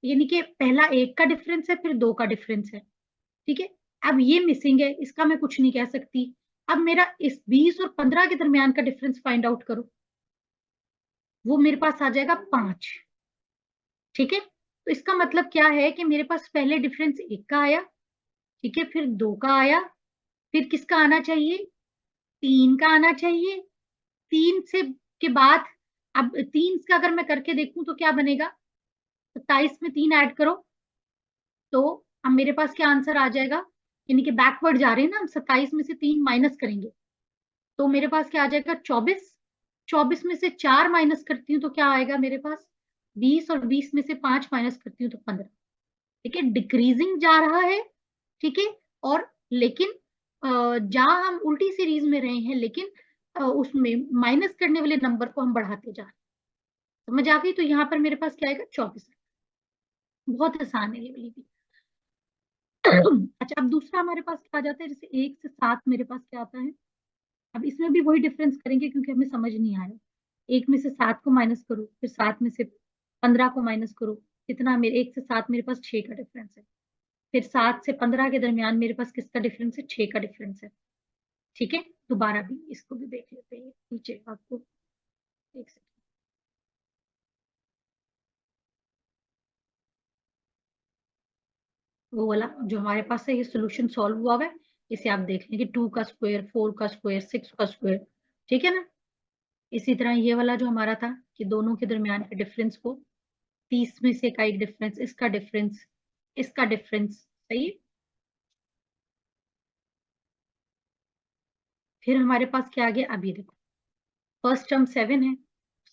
यानी कि पहला 1 का डिफरेंस है, फिर 2 का डिफरेंस है। ठीक है, अब ये मिसिंग है, इसका मैं कुछ नहीं कह सकती। अब मेरा इस 20 और 15 के दरमियान का डिफरेंस फाइंड आउट करो, वो मेरे पास आ जाएगा 5। ठीक है, तो इसका मतलब क्या है कि मेरे पास पहले डिफरेंस 1 का आया, ठीक है, फिर 2 का आया, फिर किसका आना चाहिए, 3 का आना चाहिए, 3 से के बाद, अब 3 का अगर मैं करके देखूं तो क्या बनेगा, 27 में 3 ऐड करो, तो अब मेरे पास क्या आंसर आ जाएगा, यानी कि बैकवर्ड जा रहे हैं ना हम, 27 में से 3 माइनस करेंगे तो मेरे पास क्या आ जाएगा, 24। 24 में से 4 माइनस करती हूँ तो क्या आएगा मेरे पास, 20, और 20 में से 5 माइनस करती हूँ तो 15। ठीक है, डिक्रीजिंग जा रहा है। ठीक है, और लेकिन जहां हम उल्टी सीरीज में रहे हैं, लेकिन उसमें माइनस करने वाले नंबर को हम बढ़ाते जा रहे हैं। समझ आ गई, तो यहाँ पर मेरे पास क्या आएगा, 24। बहुत आसान है ये वाली भी। अच्छा, अब दूसरा हमारे पास क्या आ जाता है, जैसे 1 से 7 मेरे पास क्या आता है, अब इसमें भी वही डिफरेंस करेंगे क्योंकि हमें समझ नहीं आया। 1 में से 7 को माइनस करो, फिर 7 में से 15 को माइनस करो, कितना, मेरे 1 से 7 मेरे पास 6 का डिफरेंस है, फिर 7 से 15 के दरमियान मेरे पास किसका डिफरेंस है, 6 का डिफरेंस है। ठीक है, दोबारा भी इसको भी देख लेते हैं नीचे आपको, एक सेकंड, वो वाला जो हमारे पास है ये सोल्यूशन सॉल्व हुआ हुआ है, इसे आप देख लेंगे, 2 का स्क्वायर, 4 का स्क्वायर, 6 का स्क्वायर। ठीक है ना, इसी तरह ये वाला जो हमारा था कि दोनों के दरमियान के डिफरेंस को, 30 में से का एक डिफरेंस, इसका डिफरेंस, इसका डिफरेंस, सही है। फिर हमारे पास क्या आ गया, अब ये देखो, फर्स्ट टर्म 7 है,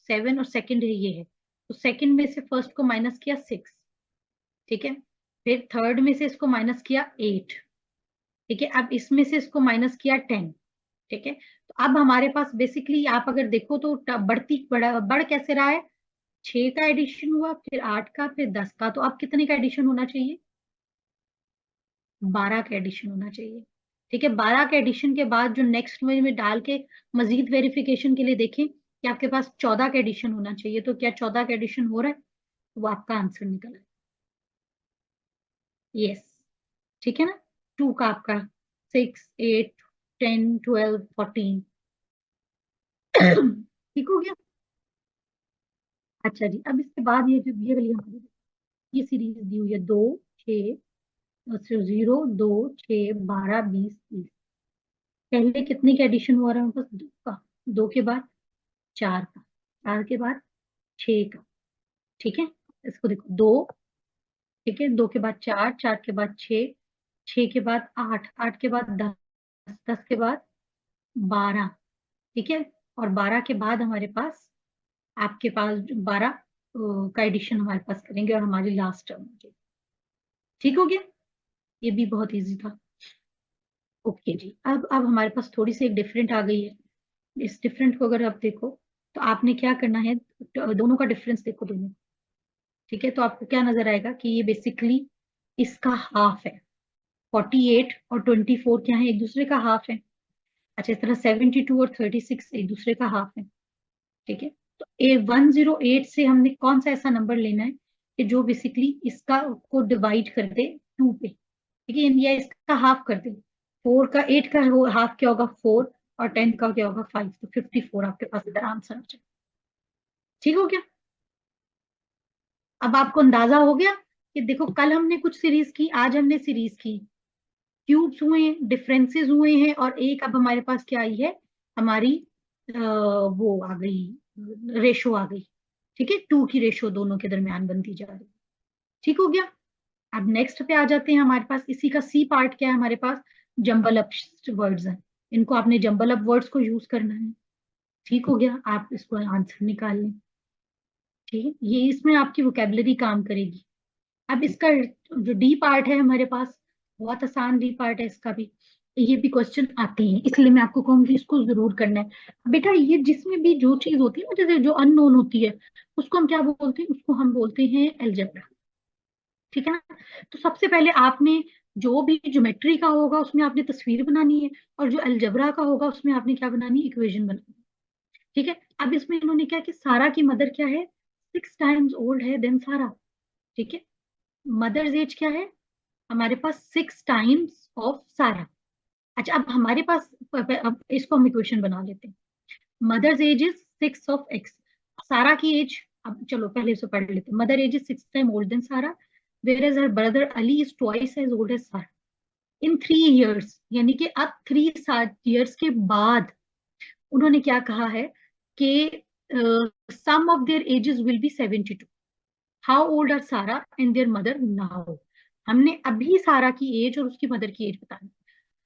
7 और सेकंड है ये है, तो सेकंड में से फर्स्ट को माइनस किया 6। ठीक है, फिर थर्ड में से इसको माइनस किया 8। ठीक है, अब इसमें से इसको माइनस किया 10। ठीक है, तो अब हमारे पास बेसिकली आप अगर देखो तो बढ़ कैसे रहा है, 6 का एडिशन हुआ, फिर 8 का, फिर 10 का, तो अब कितने का एडिशन होना चाहिए, 12 का एडिशन होना चाहिए। ठीक है, 12 के एडिशन के बाद जो नेक्स्ट में डाल के मजीद वेरिफिकेशन के लिए देखें कि आपके पास 14 का एडिशन होना चाहिए, तो क्या 14 का एडिशन हो रहा है? वो आपका आंसर निकल है। यस, ठीक है ना। 2 का आपका 6, 8, 10, 12, 14। ठीक हो गया। अच्छा जी, अब इसके बाद ये जो ये वाली हमारी ये सीरीज दी हुई है, 2, 6, 0, 2, 6, 12, 20, 30। पहले कितने का एडिशन हुआ रहा है? बस 2 का। 2 के बाद 4 का, 4 के बाद 6 का। ठीक है, इसको देखो, 2, ठीक है, 2 के बाद 4, 4 के बाद 6, 6 के बाद 8, 8 के बाद 10, 10 के बाद 12। ठीक है, और 12 के बाद हमारे पास, आपके पास 12 का एडिशन हमारे पास करेंगे और हमारी लास्ट टर्म हो जाएगी। ठीक हो गया, ये भी बहुत इजी था। ओके जी, अब हमारे पास थोड़ी सी एक डिफरेंट आ गई है। इस डिफरेंट को अगर आप देखो, तो आपने क्या करना है, दोनों का डिफरेंस देखो दोनों। ठीक है, तो आपको क्या नजर आएगा कि ये बेसिकली इसका हाफ है। 48 और 24 क्या है? एक दूसरे का हाफ है। अच्छा, इस तरह 72 और 36 एक दूसरे का हाफ है। ठीक है, तो ए 108 से हमने कौन सा ऐसा नंबर लेना है कि जो बेसिकली इसका को डिवाइड कर दे 2 पे। ठीक है, या इसका हाफ कर दे। 4 का 8 का हाफ क्या होगा? 4, और 10 का क्या होगा? 5। तो 54 आपके पास इधर आंसर आ जाए। ठीक हो गया। अब आपको अंदाजा हो गया कि देखो, कल हमने कुछ सीरीज की, आज हमने सीरीज की, क्यूब्स हुए हैं, डिफरेंसेस हुए हैं, और एक अब हमारे पास क्या आई है? हमारी वो आ गई, रेशो आ गई। ठीक है, 2 की रेशो दोनों के दरमियान बनती जा रही है। ठीक हो गया। अब नेक्स्ट पे आ जाते हैं। हमारे पास इसी का सी पार्ट क्या है? हमारे पास जंबल अप वर्ड्स हैं। इनको आपने जंबल अप वर्ड्स को यूज करना है। ठीक हो गया, आप इसको आंसर निकाल लें। ठीक है, ये इसमें आपकी वोकेबलरी काम करेगी। अब इसका जो डी पार्ट है हमारे पास, बहुत आसान डी पार्ट है इसका भी। ये भी क्वेश्चन आते हैं, इसलिए मैं आपको कहूंगी इसको जरूर करना है बेटा। ये जिसमें भी जो चीज होती है ना, जैसे जो अननोन होती है, उसको हम क्या बोलते हैं? उसको हम बोलते हैं अलजेब्रा। ठीक है ना। तो सबसे पहले आपने जो भी ज्योमेट्री का होगा उसमें आपने तस्वीर बनानी है, और जो अलजेब्रा का होगा उसमें आपने क्या बनानी है? इक्वेशन बनानी है। ठीक है, अब इसमें इन्होंने क्या कि सारा की मदर क्या है? 6 टाइम्स ओल्ड है देन सारा। ठीक है, मदर्स एज क्या है हमारे पास? 6 टाइम्स ऑफ सारा। अच्छा, अब हमारे पास, अब इसको हम इक्वेशन बना लेते हैं। Mother's age is 6 of x, Sarah की एज, अब चलो पहले इसे पढ़ लेते हैं। Mother age is 6 time old than Sara, whereas her brother Ali is twice as old as Sara in 3 years। यानी कि अब 3 years के बाद उन्होंने क्या कहा है कि sum of their ages will be 72। How old are Sara and their mother now. हमने अभी सारा की एज और उसकी मदर की एज बतानी।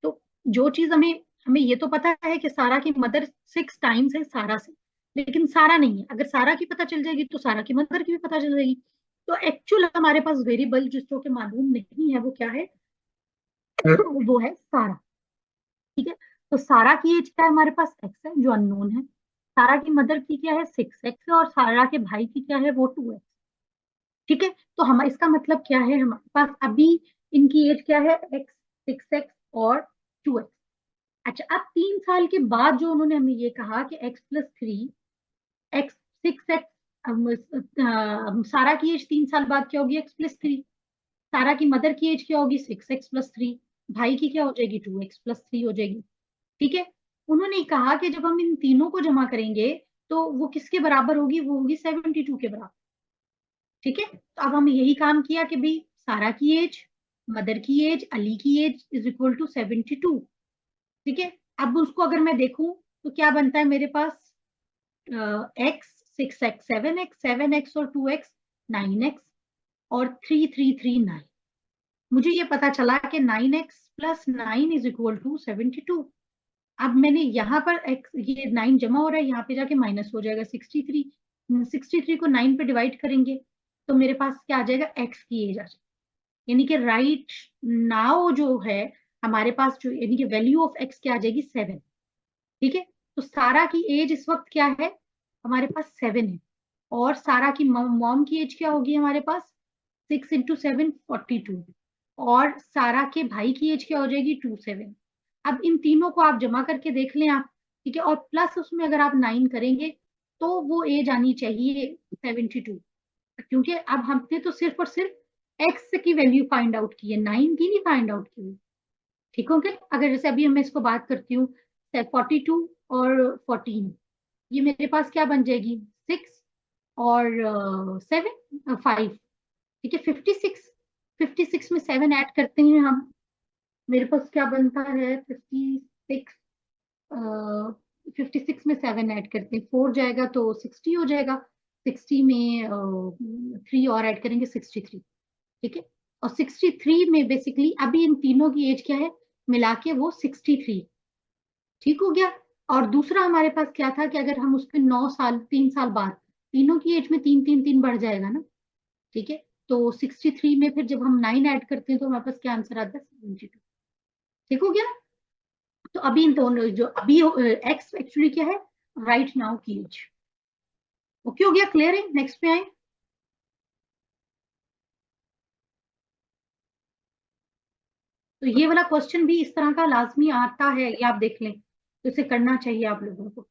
तो जो चीज हमें हमें ये तो पता है कि सारा की मदर 6 टाइम्स है सारा से, लेकिन सारा नहीं है। अगर सारा की पता चल जाएगी तो सारा की मदर की भी पता चल जाएगी। तो एक्चुअल हमारे पास वेरिएबल जिसको कि मालूम नहीं है वो क्या है? वो है सारा। ठीक है, तो सारा की एज क्या है? हमारे पास एक्स है जो अननोन है। सारा की मदर की क्या है? 6x है, और सारा के भाई की क्या है? वो 2x। ठीक है, तो हम इसका मतलब क्या है? हमारे पास अभी इनकी एज क्या है? एक्स, 6x और 2x। अच्छा, अब 3 साल के बाद जो उन्होंने हमें ये कहा कि x+3, एक्स 6x, सारा की एज 3 साल बाद क्या होगी? x+3। सारा की मदर की एज क्या होगी? 6x+3। भाई की क्या हो जाएगी? 2x+3 हो जाएगी। ठीक है, उन्होंने कहा कि जब हम इन तीनों को जमा करेंगे तो वो किसके बराबर होगी? वो होगी 72 के बराबर। ठीक है, तो अब हम यही काम किया कि भाई सारा की एज, मदर की एज, अली की एज इज इक्वल टू 72। ठीक है, अब उसको अगर मैं देखूं तो क्या बनता है मेरे पास? एक्स 6x 7x, 7x और 2x 9x, और 3 3 3 9। मुझे ये पता चला कि 9x+9 इज इक्वल टू 72। अब मैंने यहाँ पर x, ये 9 जमा हो रहा है, यहाँ पे जाके माइनस हो जाएगा 63। 63 को 9 पे डिवाइड करेंगे तो मेरे पास क्या आ जाएगा? x की एज आ जाएगी। यानी कि राइट नाउ जो है हमारे पास, जो यानी कि वैल्यू ऑफ x क्या आ जाएगी? 7। ठीक है, तो सारा की एज इस वक्त क्या है? हमारे पास 7 है। और सारा की मॉम की एज क्या होगी हमारे पास? 6 × 7 42। और सारा के भाई की एज क्या हो जाएगी? 27। अब इन तीनों को आप जमा करके देख लें आप। ठीक है, और प्लस उसमें अगर आप 9 करेंगे तो वो एज आनी चाहिए 72, क्योंकि अब हमने तो सिर्फ और सिर्फ एक्स की वैल्यू फाइंड आउट की है, 9 की नहीं फाइंड आउट की है। ठीक हो गया। अगर जैसे अभी मैं इसको बात करती हूँ 42 और 14, ये मेरे पास क्या बन जाएगी, 6 और 7, 5। ठीक है, 56। 56 में 7 ऐड करते हैं हम, मेरे पास क्या बनता है 56। 56 में 7 ऐड करते हैं, 4 जाएगा तो 60 हो जाएगा। 60 में 3 और ऐड करेंगे, 63। ठीक है। और 63 में बेसिकली अभी इन तीनों की एज क्या है मिला के, वो 63। ठीक हो गया। और दूसरा हमारे पास क्या था कि अगर हम उस पर 9 साल, 3 साल बाद, तीनों की एज में 3 3 3 बढ़ जाएगा ना। ठीक है। तो 63 में फिर जब हम 9 ऐड करते हैं तो हमारे पास क्या आंसर आता है, 72। ठीक हो गया। तो अभी इन दोनों जो अभी एक्स एक्चुअली क्या है, राइट नाउ की एज। ओके हो गया, क्लियर है। नेक्स्ट पे आए। तो ये वाला क्वेश्चन भी इस तरह का लाजमी आता है, ये आप देख लें, तो इसे करना चाहिए आप लोगों को।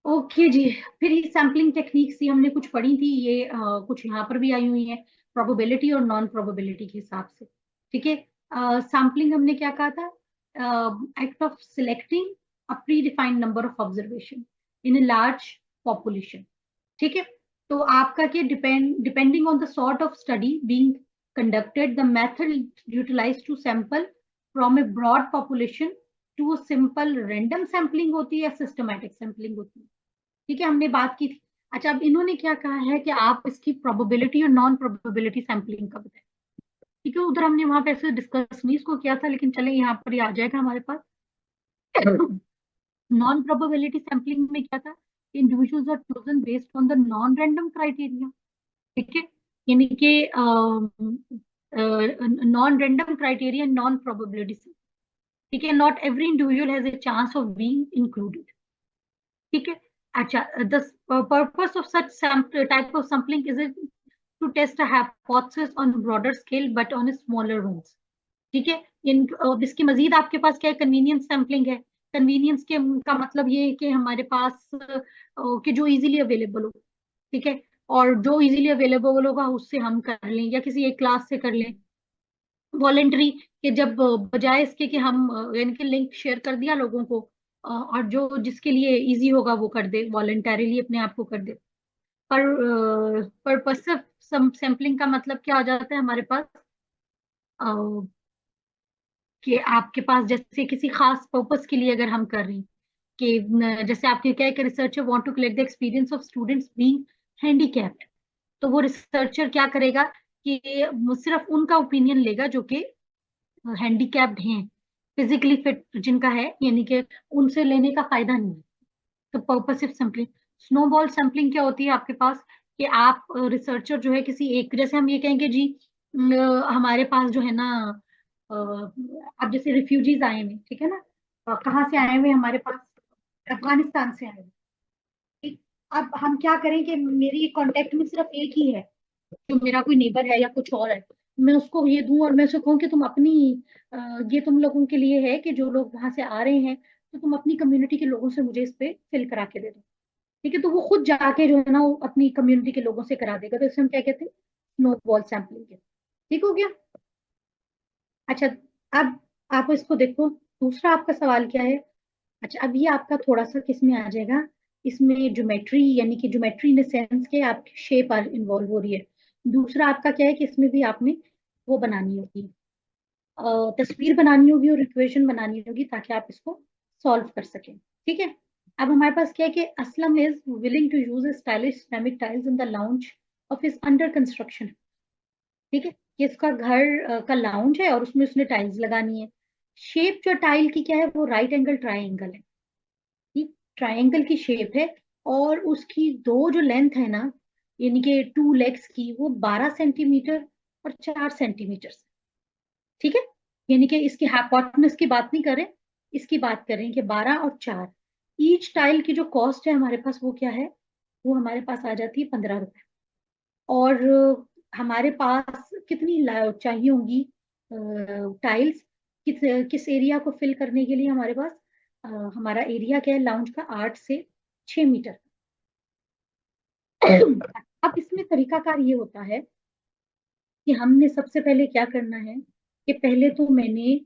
ओके जी। फिर ये सैम्पलिंग टेक्निक्स ये हमने कुछ पढ़ी थी, ये कुछ यहाँ पर भी आई हुई है, प्रोबेबिलिटी और नॉन प्रोबेबिलिटी के हिसाब से। ठीक है। सैम्पलिंग हमने क्या कहा था, act of selecting a predefined number of observation in a large population. ठीक है। तो आपका क्या, depending on the sort of study being conducted, the method utilise to sample from a broad population to simple random sampling होती है या systematic sampling होती है। ठीक है, हमने बात की थी। अच्छा, अब इन्होंने क्या कहा है कि आप इसकी प्रोबेबिलिटी और नॉन प्रोबेबिलिटी सैम्पलिंग का बताएं। ठीक है, उधर हमने वहां पे ऐसे डिस्कस नहीं इसको किया था, लेकिन चले यहाँ पर ही आ जाएगा हमारे पास। नॉन प्रोबेबिलिटी सैम्पलिंग में क्या था, individuals are chosen based on the non random criteria. ठीक है, यानी कि non random criteria, non probability. ठीक है, not every individual has a chance of being included. ठीक है। अच्छा, the purpose of such type of sampling is it to test a hypothesis on broader scale but on smaller ones. ठीक है। इन इसकी मजीद आपके पास क्या है, कन्वीनियंस सैम्पलिंग है। कन्वीनियंस के का मतलब ये है कि हमारे पास कि जो इजीली अवेलेबल हो। ठीक है। और जो इजीली अवेलेबल होगा उससे हम कर लें या किसी एक क्लास से कर लें, वॉलेंट्री। कि जब बजाय इसके कि हम यानी कि लिंक शेयर कर दिया लोगों को, और जो जिसके लिए इजी होगा वो कर दे, वॉलेंटरीली अपने आप को कर दे। पर पर्पसिव सैम्पलिंग का मतलब क्या आ जाता है हमारे पास, अ, कि आपके पास जैसे किसी खास पर्पस के लिए अगर हम कर रहे हैं, कि जैसे आपने क्या है कि researcher want to collect the experience of students being handicapped. तो वो रिसर्चर क्या करेगा कि वो सिर्फ उनका ओपिनियन लेगा जो कि हैंडीकैप्ड हैं, फिजिकली फिट जिनका है, यानी कि उनसे लेने का फायदा नहीं है। तो पर्पसिव सैम्पलिंग। स्नोबॉल सैम्पलिंग क्या होती है आपके पास, कि आप रिसर्चर जो है किसी एक, जैसे हम ये कहेंगे जी, हमारे पास जो है ना, अब जैसे रिफ्यूजीज आए हुए, ठीक है ना, कहाँ से आए हुए, हमारे पास अफगानिस्तान से आए हुए। ठीक। अब हम क्या करें कि मेरी कांटेक्ट में सिर्फ एक ही है, जो मेरा कोई नेबर है या कुछ और है, मैं उसको ये दूं और मैं उसको कहूँ कि तुम अपनी, अ, ये तुम लोगों के लिए है कि जो लोग वहां से आ रहे हैं, तो तुम अपनी कम्युनिटी के लोगों से मुझे इस पे फिल करा के दे दो। ठीक है, तो वो खुद जाके जो है ना वो अपनी कम्युनिटी के लोगों से करा देगा, तो इसे हम क्या कहते हैं, स्नो बॉल सैम्पलिंग है। ठीक हो गया। अच्छा, अब आप इसको देखो, दूसरा आपका सवाल क्या है। अच्छा, अब ये आपका थोड़ा सा किस में आ जाएगा, इसमें ज्योमेट्री, यानी कि ज्योमेट्री इन सेंस के आपकी शेप इन्वॉल्व हो रही है। दूसरा आपका क्या है कि इसमें भी आपने वो बनानी होगी, तस्वीर बनानी होगी और इक्वेशन बनानी होगी, ताकि आप इसको सॉल्व कर सकें। ठीक है। अब हमारे पास क्या है कि Aslam is willing to use stylish ceramic tiles in the lounge of his under construction. ठीक है, कि इसका घर का लाउंज है और उसमें उसने टाइल्स लगानी है। शेप जो टाइल की क्या है, वो राइट एंगल ट्राइंगल है। ठीक, ट्राइंगल की शेप है। और उसकी दो जो लेंथ है ना, यानी कि 2 लेग्स की, वो 12 सेंटीमीटर और 4 सेंटीमीटर। ठीक है, यानी कि इसकी हाइपोटेन्यूज की बात नहीं करें, इसकी बात करें कि 12 और 4। ईच टाइल की जो कॉस्ट है हमारे पास वो क्या है, वो हमारे पास आ जाती है 15 रुपए। और हमारे पास कितनी चाहिए होंगी टाइल्स, किस किस एरिया को फिल करने के लिए हमारे पास, अ, हमारा एरिया क्या है लाउंज का, 8 से 6 मीटर। अब इसमें तरीकाकार ये होता है कि हमने सबसे पहले क्या करना है कि पहले तो मैंने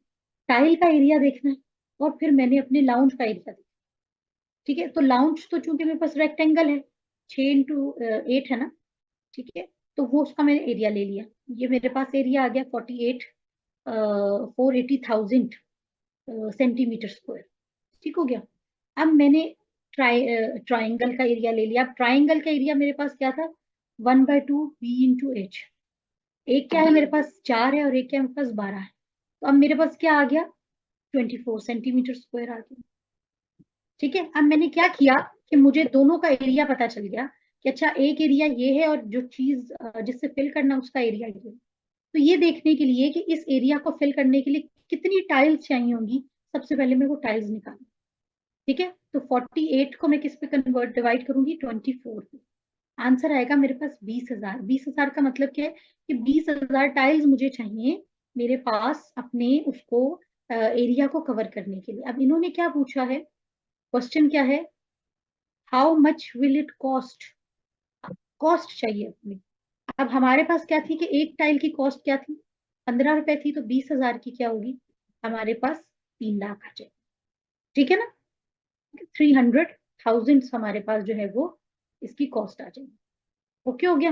टाइल का एरिया देखना है और फिर मैंने अपने लाउंज का एरिया देखना। ठीक है, तो लाउंज तो चूंकि मेरे पास रेक्टेंगल है, 6 इंटू 8 है ना। ठीक है, तो वो उसका मैंने एरिया ले लिया। ये मेरे पास एरिया आ गया 480,000 सेंटीमीटर स्क्वायर। ठीक हो गया। अब मैंने ट्राइंगल का एरिया ले लिया। अब ट्राइंगल का एरिया मेरे पास क्या था, 1/2 B/H। एक क्या है मेरे पास, 4 है, और एक क्या है मेरे पास, 12 है। तो अब मेरे पास क्या आ गया, 24 सेंटीमीटर स्क्वायर आ गया। ठीक है, अब मैंने क्या किया कि मुझे दोनों का एरिया पता चल गया कि अच्छा एक एरिया ये है और जो चीज जिससे फिल करना उसका एरिया ये है। तो ये देखने के लिए कि इस एरिया को फिल करने के लिए कितनी टाइल्स चाहिए होंगी, सबसे पहले मैं वो टाइल्स निकालू। ठीक है, तो 48 को मैं किस पे कन्वर्ट डिवाइड करूंगी, 24 पे। आंसर आएगा मेरे पास 20,000। 20,000 का मतलब क्या है कि 20,000 टाइल्स मुझे चाहिए मेरे पास अपने उसको एरिया को कवर करने के लिए। अब इन्होंने क्या पूछा है, क्वेश्चन क्या है, how much will it cost. Cost चाहिए अपनी। अब हमारे पास क्या थी कि एक टाइल की कॉस्ट क्या थी, 15 रुपए थी, तो 20,000 की क्या होगी हमारे पास, 3 लाख आ जाए। ठीक है ना, 300,000 हमारे पास जो है वो इसकी कॉस्ट आ जाएगी। ओके हो गया।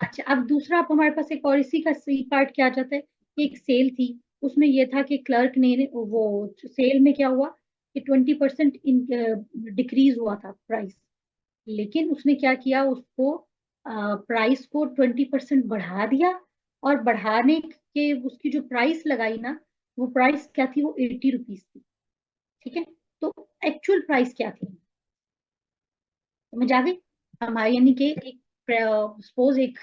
अच्छा, अब दूसरा, आप हमारे पास एक और इसी का सी पार्ट क्या आ जाता है कि एक सेल थी। उसमें यह था कि क्लर्क ने वो सेल में क्या हुआ कि 20% डिक्रीज हुआ था प्राइस। लेकिन उसने क्या किया, उसको प्राइस को 20% बढ़ा दिया। और बढ़ाने के उसकी जो प्राइस लगाई ना, वो प्राइस क्या थी, वो 80 रुपीज थी। ठीक है, तो एक्चुअल प्राइस क्या थी, समझ आ गई हमारे, यानी कि एक सपोज एक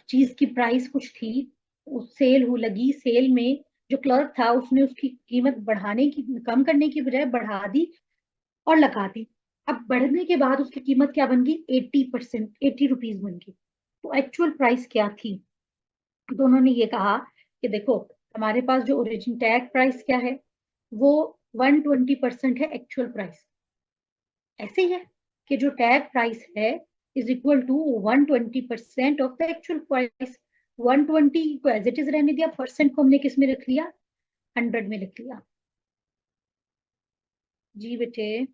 चीज की प्राइस कुछ थी, सेल हो लगी, सेल में जो क्लर्क था उसने उसकी कीमत बढ़ाने की, कम करने की बजाय बढ़ा दी और लगा दी। अब बढ़ने के बाद उसकी कीमत क्या बन गई, 80%, 80 रुपीज बन गई। तो एक्चुअल प्राइस क्या थी, तो उन्होंने ये कहा कि देखो, हमारे पास जो ओरिजिन टैग प्राइस क्या है, वो 120% है एक्चुअल प्राइस। ऐसे ही है कि जो टैग प्राइस है is equal to 120% of the actual price. 120 को एज इट इज रहने दिया, परसेंट को हमने किस में रख लिया, 100 में लिख लिया। जी बेटे,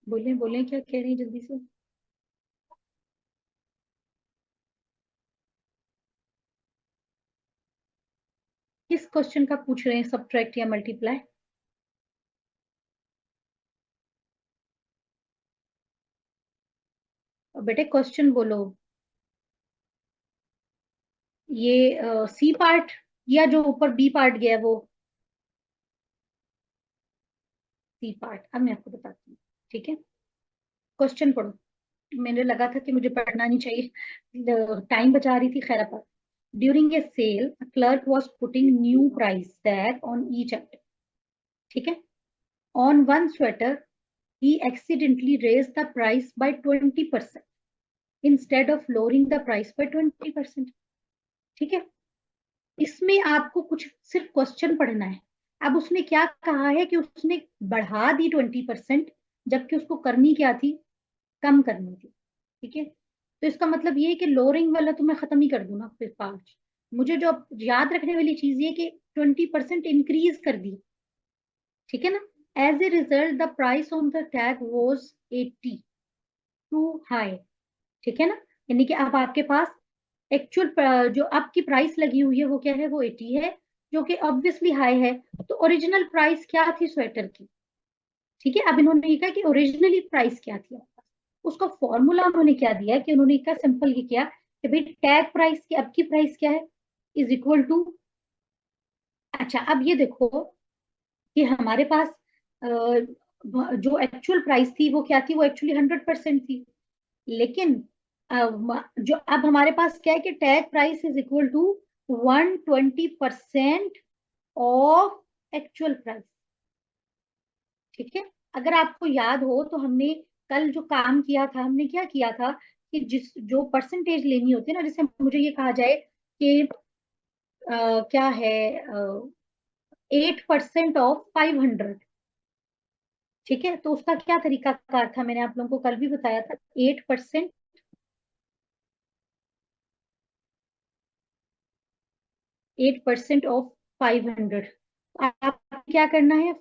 बोले बोले क्या कह रही हैं जल्दी से। किस क्वेश्चन का पूछ रहे हैं, सब्ट्रैक्ट या मल्टीप्लाई। बेटे क्वेश्चन बोलो। ये सी पार्ट या जो ऊपर बी पार्ट गया वो, सी पार्ट। अब मैं आपको बताती हूँ। ठीक है, क्वेश्चन पढ़ो। मैंने लगा था कि मुझे पढ़ना नहीं चाहिए, टाइम बचा रही थी, खैर पर। During a sale a clerk was putting new price tag on each item. ठीक है, on one sweater he accidentally raised the price by 20% instead of lowering the price by 20%. ठीक है, इसमें आपको कुछ सिर्फ क्वेश्चन पढ़ना है। अब उसने क्या कहा है कि उसने बढ़ा दी 20%, जबकि उसको करनी क्या थी, कम करनी थी। ठीक है, तो इसका मतलब ये है कि लोअरिंग वाला तो मैं खत्म ही कर दूं ना फिर 5। मुझे जो अब याद रखने वाली चीज ये कि 20% इंक्रीज कर दी। ठीक है ना, as a result the price on the tag was 80 too high. ठीक है ना, यानी कि अब आपके पास एक्चुअल जो आपकी प्राइस लगी हुई है वो क्या है, वो 80 है, जो कि ऑब्वियसली हाई है। तो ओरिजिनल प्राइस क्या थी स्वेटर की। ठीक है, अब इन्होंने ये कहा कि ओरिजिनली प्राइस क्या थी आपके पास। उसका फॉर्मूला उन्होंने क्या दिया कि उन्होंने क्या सिंपल ये किया कि भाई टैग प्राइस की अब की प्राइस क्या है, इज इक्वल टू। अच्छा, अब ये देखो कि हमारे पास जो एक्चुअल प्राइस थी वो क्या थी, वो एक्चुअली 100% थी। लेकिन जो अब हमारे पास क्या है कि tag price is equal to 120% of actual price. ठीक है, अगर आपको याद हो तो हमने कल जो काम किया था, हमने क्या किया था कि जिस जो परसेंटेज लेनी होती है ना, जैसे मुझे ये कहा जाए कि क्या है, 8% ऑफ 500। ठीक है, तो उसका क्या तरीका कार था, मैंने आप लोगों को कल भी बताया था। 8%, 8% ऑफ 500। आप क्या करना है,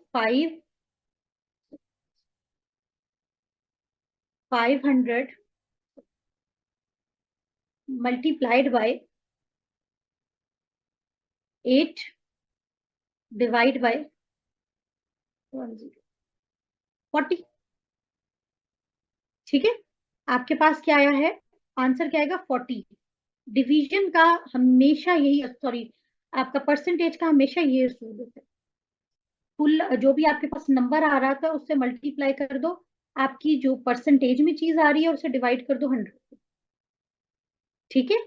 500 मल्टीप्लाइड बाय 8 डिवाइड बाय 40। ठीक है, आपके पास क्या आया है, आंसर क्या आएगा, 40। डिवीजन का हमेशा यही, सॉरी, आपका परसेंटेज का हमेशा ये असूल होता है। फुल जो भी आपके पास नंबर आ रहा था उससे मल्टीप्लाई कर दो, आपकी जो परसेंटेज में चीज आ रही है उसे डिवाइड कर दो 100। ठीक है,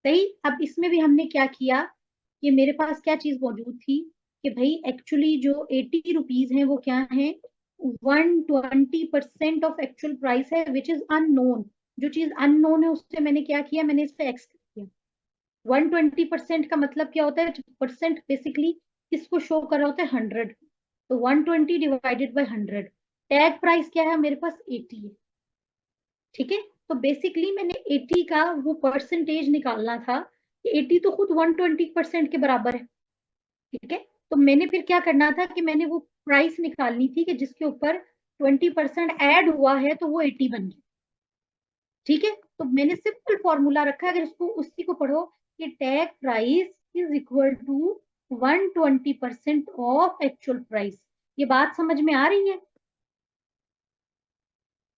सही। अब इसमें भी हमने क्या किया, कि मेरे पास क्या चीज मौजूद थी, कि भाई एक्चुअली जो 80 रुपीज है वो क्या है, 120% ऑफ एक्चुअल प्राइस है, विच इज अननोन। जो चीज अननोन है उससे मैंने क्या किया, मैंने इस पे एक्स किया। 120% का मतलब क्या होता है, परसेंट बेसिकली किसको शो कर रहा होता है, 100। तो 120 डिवाइडेड बाई 100, टैग प्राइस क्या है मेरे पास, 80 है। ठीक है, तो बेसिकली मैंने 80 का वो परसेंटेज निकालना था, कि 80 तो खुद 120% के बराबर है। ठीक है, तो मैंने फिर क्या करना था, कि मैंने वो प्राइस निकालनी थी कि जिसके ऊपर 20% ऐड हुआ है, तो वो 80 बन गया। ठीक है, तो मैंने सिंपल फॉर्मूला रखा है, अगर इसको उसी को पढ़ो, कि tag price is equal to 120% of actual price. ये बात समझ में आ रही है?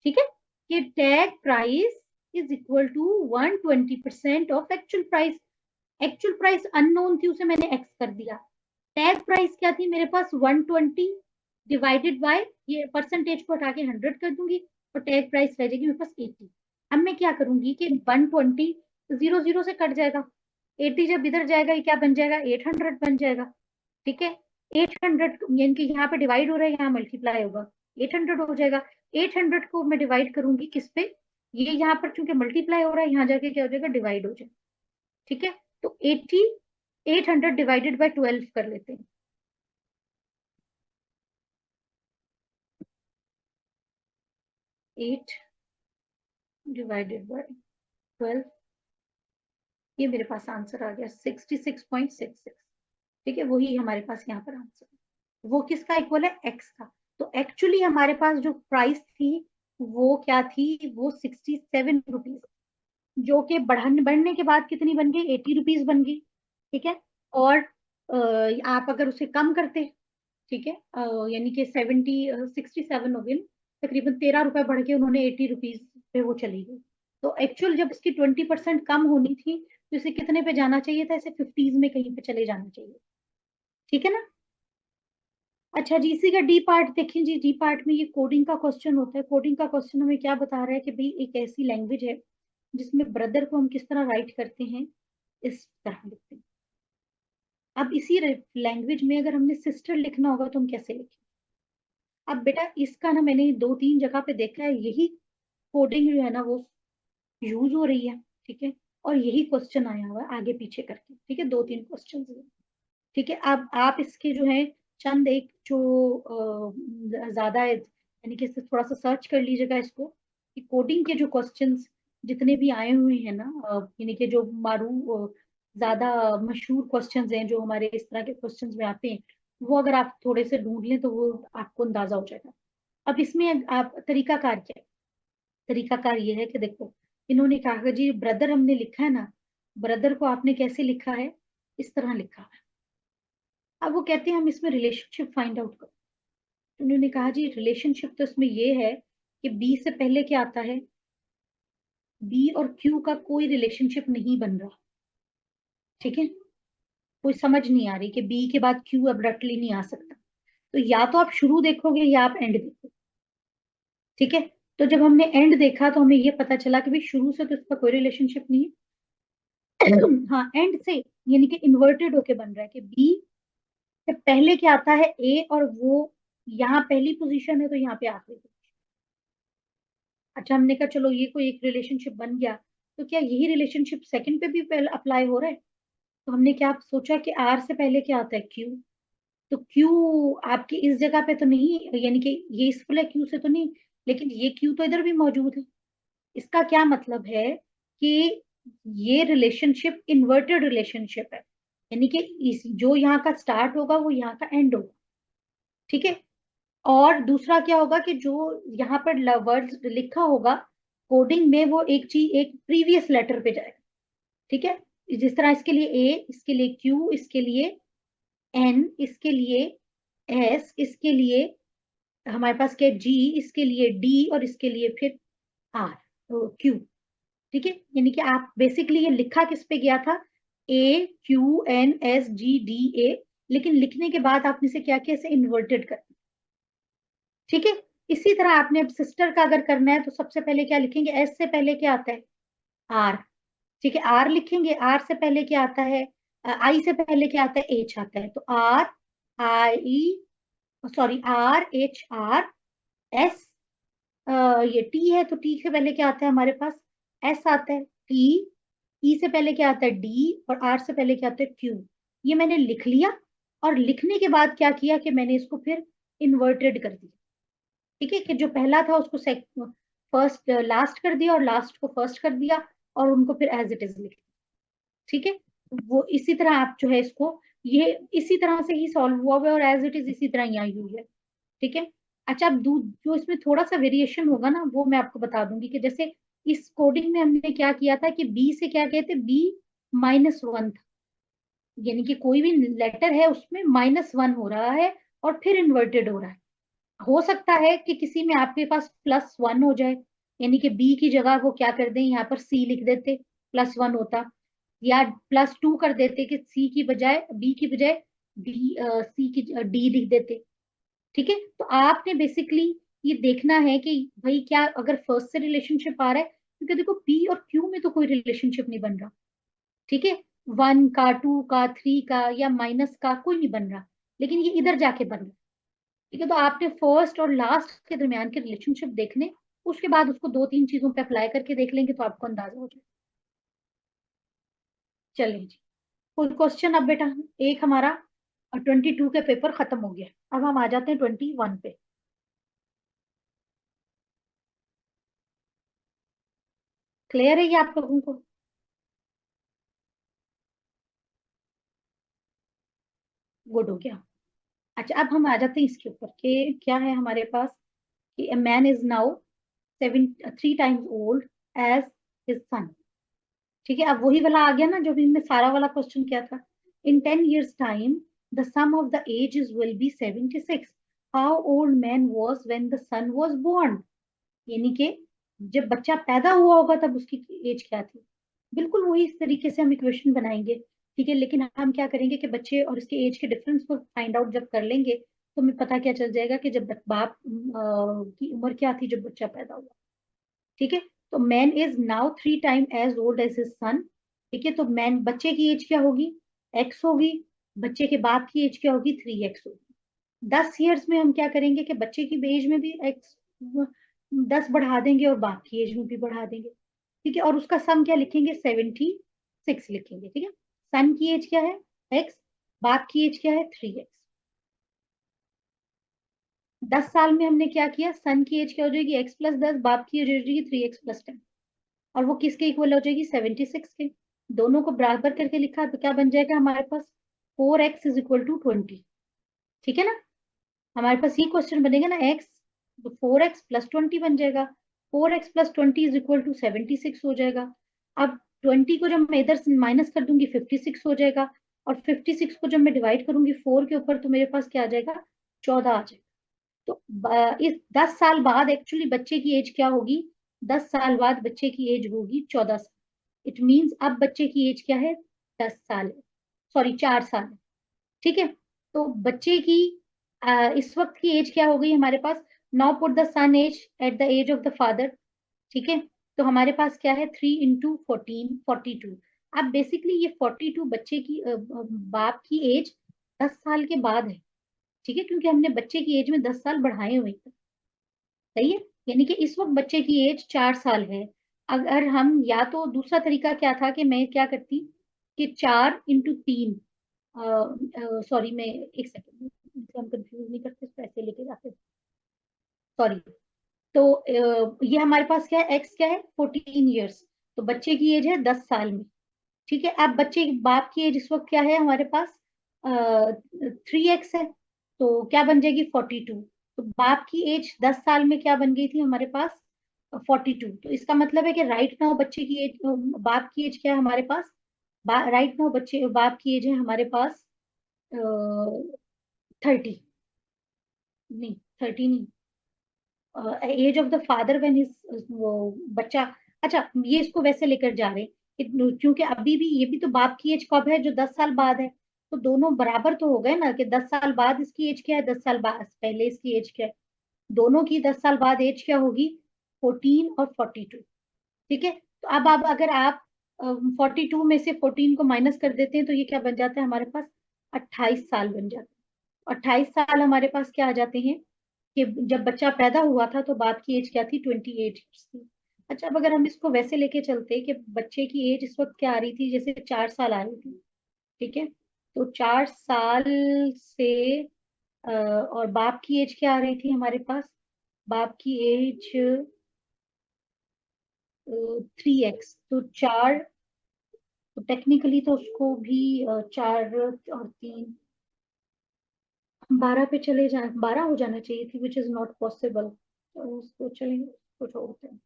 ठीक है, कि tag price is equal to 120% of actual price. Actual price unknown थी, उसे मैंने एक्स कर दिया। टैग प्राइस क्या थी मेरे पास, 120 डिवाइडेड बाय, ये परसेंटेज को हटा के 100 कर दूंगी, और टैग प्राइस रह जाएगी मेरे पास 80। अब मैं क्या करूंगी, कि 120 जीरो जीरो से कट जाएगा, 80 जब इधर जाएगा ये क्या बन जाएगा, 800 बन जाएगा। ठीक है, 800 यानी कि यहाँ पे डिवाइड हो रहा है, यहाँ मल्टीप्लाई होगा, 800 हो जाएगा। 800 को मैं डिवाइड करूंगी किस पे, ये यहाँ पर चूंकि मल्टीप्लाई हो रहा है, यहाँ जाके क्या हो जाएगा, डिवाइड हो जाएगा। ठीक है, तो 800 डिवाइडेड बाय 12 कर लेते हैं। 8 डिवाइडेड बाय 12, ये मेरे पास आंसर आ गया 66.66। ठीक है, वही हमारे पास यहाँ पर आंसर है। वो किसका इक्वल है, एक्स का। तो एक्चुअली हमारे पास जो प्राइस थी वो क्या थी, वो 67 रुपीज, जो कि बढ़ने के बाद कितनी बन गई, 80 रुपीज बन गई। ठीक है, और आप अगर उसे कम करते, ठीक है, यानी कि 67 हो गई ना, तकरीबन 13 रुपए बढ़ के उन्होंने 80 रुपीज पे वो चली गई। तो एक्चुअल जब इसकी 20% कम होनी थी, तो इसे कितने पे जाना चाहिए था, इसे 50s में कहीं पे चले जाना चाहिए। ठीक है ना। अच्छा जी, इसी का डी पार्ट देखिए जी, डी पार्ट में ये कोडिंग का क्वेश्चन होता है। कोडिंग का क्वेश्चन हमें क्या बता रहा है, कि भाई एक ऐसी लैंग्वेज है जिसमें ब्रदर को हम किस तरह राइट करते हैं, इस तरह लिखते हैं। अब इसी लैंग्वेज में अगर हमने सिस्टर लिखना होगा तो हम कैसे लिखें। अब बेटा इसका ना मैंने 2-3 जगह पे देखा है, यही कोडिंग जो है ना वो यूज हो रही है। ठीक है, और यही क्वेश्चन आया हुआ है आगे पीछे करके। ठीक है, 2-3 क्वेश्चन। ठीक है, अब आप इसके जो है चंद एक जो ज्यादा है, यानी कि इससे थोड़ा सा सर्च कर लीजिएगा इसको, कि कोडिंग के जो क्वेश्चंस जितने भी आए हुए हैं ना, यानी कि जो मारू ज्यादा मशहूर क्वेश्चंस हैं जो हमारे इस तरह के क्वेश्चंस में आते हैं, वो अगर आप थोड़े से ढूंढ लें तो वो आपको अंदाजा हो जाएगा। अब इसमें आप तरीकाकार क्या है, तरीकाकार ये है कि देखो, इन्होंने कहा कि जी ब्रदर हमने लिखा है ना, ब्रदर को आपने कैसे लिखा है, इस तरह लिखा है। अब वो कहते हैं हम इसमें रिलेशनशिप फाइंड आउट करो। तो उन्होंने कहा जी रिलेशनशिप तो इसमें ये है, कि बी से पहले क्या आता है, बी और क्यू का कोई रिलेशनशिप नहीं बन रहा। ठीक है, कोई समझ नहीं आ रही कि बी के बाद क्यू अब्रप्टली नहीं आ सकता। तो या तो आप शुरू देखोगे या आप एंड देखोगे। ठीक है, तो जब हमने एंड देखा तो हमें ये पता चला कि भाई शुरू से तो इसका कोई रिलेशनशिप नहीं है। हाँ, एंड से यानी कि इन्वर्टेड होके बन रहा है, कि बी से पहले क्या आता है, ए, और वो यहाँ पहली पोजीशन है तो यहाँ पे आखिरी। अच्छा, हमने कहा चलो ये कोई एक रिलेशनशिप बन गया, तो क्या यही रिलेशनशिप सेकंड पे भी अप्लाई हो रहा है। तो हमने क्या सोचा, कि आर से पहले क्या आता है, क्यू, तो क्यू आपकी इस जगह पे तो नहीं, यानी कि ये इस वाले क्यू से तो नहीं, लेकिन ये क्यू तो इधर भी मौजूद है। इसका क्या मतलब है कि ये रिलेशनशिप इन्वर्टेड रिलेशनशिप है, यानी कि इस जो यहाँ का स्टार्ट होगा वो यहाँ का एंड होगा। ठीक है। और दूसरा क्या होगा कि जो यहाँ पर वर्ड लिखा होगा कोडिंग में, वो एक चीज एक प्रीवियस लेटर पे जाएगा। ठीक है। जिस तरह इसके लिए ए, इसके लिए क्यू, इसके लिए एन, इसके लिए एस, इसके लिए हमारे पास क्या जी, इसके लिए डी, और इसके लिए फिर आर, क्यू। ठीक है। यानी कि आप बेसिकली ये लिखा किस पे गया था, A Q N S G D A, लेकिन लिखने के बाद आपने से क्या किया, इसे इन्वर्टेड कर। ठीक है। इसी तरह आपने अब सिस्टर का अगर करना है तो सबसे पहले क्या लिखेंगे, एस से पहले क्या आता है, आर। ठीक है, आर लिखेंगे। आर से पहले क्या आता है, आई से पहले क्या आता है, एच आता है। तो are I, sorry R H R S. ये टी है तो टी से पहले क्या आता है हमारे पास, एस आता है। टी, ई से पहले क्या आता है, डी, और आर से पहले क्या आता है, क्यू। ये मैंने लिख लिया, और लिखने के बाद क्या किया कि मैंने इसको फिर इन्वर्टेड कर दिया। ठीक है, कि जो पहला था उसको फर्स्ट लास्ट कर दिया, और लास्ट को फर्स्ट कर दिया, और उनको फिर एज इट इज लिख दिया। ठीक है। वो इसी तरह आप जो है इसको, ये इसी तरह से ही सॉल्व हुआ हुआ है, और एज इट इज इसी तरह ही आई हुई है। ठीक है। अच्छा, अब जो इसमें थोड़ा सा वेरिएशन होगा ना, वो मैं आपको बता दूंगी कि जैसे इस कोडिंग में हमने क्या किया था कि बी से क्या कहते, बी -1 था, यानी कि कोई भी लेटर है उसमें -1 हो रहा है और फिर इन्वर्टेड हो रहा है। हो सकता है कि किसी में आपके पास +1 हो जाए, यानी कि बी की जगह वो क्या कर दें, यहाँ पर सी लिख देते, +1 होता, या +2 कर देते कि सी की बजाय, बी की बजाय डी, सी की डी लिख देते। ठीक है। तो आपने बेसिकली ये देखना है कि भाई क्या अगर फर्स्ट से रिलेशनशिप आ रहा है, क्योंकि देखो पी और क्यू में तो कोई रिलेशनशिप नहीं बन रहा। ठीक है। 1 का, 2 का, 3 का, या माइनस का कोई नहीं बन रहा, लेकिन ये इधर जाके बन रहा। ठीक है। तो आपने फर्स्ट और लास्ट के दरमियान के रिलेशनशिप देखने, उसके बाद उसको 2-3 चीजों पे अप्लाई करके देख लेंगे तो आपको अंदाजा हो जाए। चलिए जी, कोई क्वेश्चन अब बेटा, एक हमारा 22 के पेपर खत्म हो गया, अब हम आ जाते हैं 21 पे। क्लियर है ये आप लोगों को? गुड हो गया। अच्छा, अब हम आ जाते हैं इसके ऊपर कि क्या है हमारे पास, कि a man is now 3 times old as his son। ठीक है। अब वही वाला आ गया ना जो भी हमने सारा वाला क्वेश्चन किया था। In 10 years time the sum of the ages will be 76। How old man was when the son was born. यानी कि जब बच्चा पैदा हुआ होगा तब उसकी एज क्या थी। बिल्कुल वही इस तरीके से हम इक्वेशन बनाएंगे। ठीक है। लेकिन हम क्या करेंगे कि बच्चे और इसके एज के डिफरेंस को फाइंड आउट जब कर लेंगे तो हमें पता क्या चल जाएगा कि जब बाप की उम्र क्या थी जब बच्चा पैदा हुआ। ठीक है। तो man is now 3 time as old as his son. ठीक है। तो मैन, बच्चे की एज क्या होगी, एक्स होगी। बच्चे के बाप की एज क्या होगी, 3x होगी। 10 years में हम क्या करेंगे कि बच्चे की एज में भी एक्स 10 बढ़ा देंगे और बाप की एज में भी बढ़ा देंगे। ठीक है। और उसका सम क्या लिखेंगे, 76 लिखेंगे। ठीक है। सन की एज क्या है, एक्स। बाप की एज क्या है, 3x। 10 साल में हमने क्या किया, सन की एज क्या हो जाएगी, x+10, बाप की एज हो जाएगी 3x+10, और वो किसके इक्वल हो जाएगी, 76 के। दोनों को बराबर करके लिखा तो क्या बन जाएगा हमारे पास, 4x = 20। ठीक है ना। हमारे पास ये क्वेश्चन बनेगा ना, एक्स, तो 4x + 20 बन जाएगा। 4x + 20 = 76 हो जाएगा। अब 20 को जब मैं इधर से माइनस कर दूंगी 56 हो जाएगा, और 56 को जब मैं डिवाइड करूंगी 4 के ऊपर तो मेरे पास क्या आ जाएगा, 14 आ जाएगा। तो इस 10 साल बाद एक्चुअली बच्चे की एज क्या होगी, 10 साल बाद बच्चे की एज होगी 14 साल। इट मीन्स अब बच्चे की एज क्या है, 10 साल है, सॉरी 4 साल है। ठीक है। तो बच्चे की इस वक्त की एज क्या हो गई हमारे पास, now put the son age at the age of the father. ठीक है। तो हमारे पास क्या है, 3 × 14, 42। अब बेसिकली ये 42 बच्चे की बाप की एज 10 साल के बाद है। ठीक है। क्योंकि हमने बच्चे की एज में 10 साल बढ़ाए हुए थे। सही है। यानी कि इस वक्त बच्चे की एज 4 साल है। अगर हम, या तो दूसरा तरीका क्या था कि मैं क्या करती कि 4 × 3, सॉरी मैं एक सेकेंड, इसे हम कंफ्यूज नहीं करते, इसको ऐसे लेके जाते, सॉरी। तो ये हमारे पास क्या है, एक्स क्या है 14 ईयर्स, तो बच्चे की एज है 10 साल में। ठीक है, अब बच्चे बाप की एज इस वक्त क्या है हमारे पास, 3x है, तो क्या बन जाएगी 42। तो बाप की एज 10 साल में क्या बन गई थी हमारे पास, 42। तो इसका मतलब है कि राइट नाउ बच्चे की एज, बाप की एज क्या है हमारे पास, राइट नाउ बच्चे बाप की एज है हमारे पास 30, नहीं 30 नहीं, age of the father when his, वो बच्चा, अच्छा ये इसको वैसे लेकर जा रहे हैं क्योंकि अभी भी ये भी तो बाप की एज कब है, जो 10 साल बाद है, तो दोनों बराबर तो हो गए ना, कि 10 साल बाद इसकी एज क्या है, 10 साल बाद पहले इसकी एज क्या है, दोनों की 10 साल बाद एज क्या होगी, 14 और 42। ठीक है, तो अब आप अगर आप 42 में से 14 को माइनस कर देते हैं तो ये क्या बन जाता है हमारे पास, 28 साल बन जाता है। 28 साल हमारे पास क्या आ जाते हैं, कि जब बच्चा पैदा हुआ था तो बाप की एज क्या थी, 28 ईयर्स थी। अच्छा, अब अगर हम इसको वैसे लेके चलते कि बच्चे की एज इस वक्त क्या आ रही थी, जैसे 4 साल आ रही थी। ठीक है, तो 4 साल से और बाप की एज क्या आ रही थी हमारे पास, बाप की एज 3x, तो 4, तो टेक्निकली तो उसको भी 4 और 3, 12 पे चले जाए, 12 हो जाना चाहिए थी, विच इज नॉट पॉसिबल, तो उसको चलेंगे, उसको छोड़ते हैं।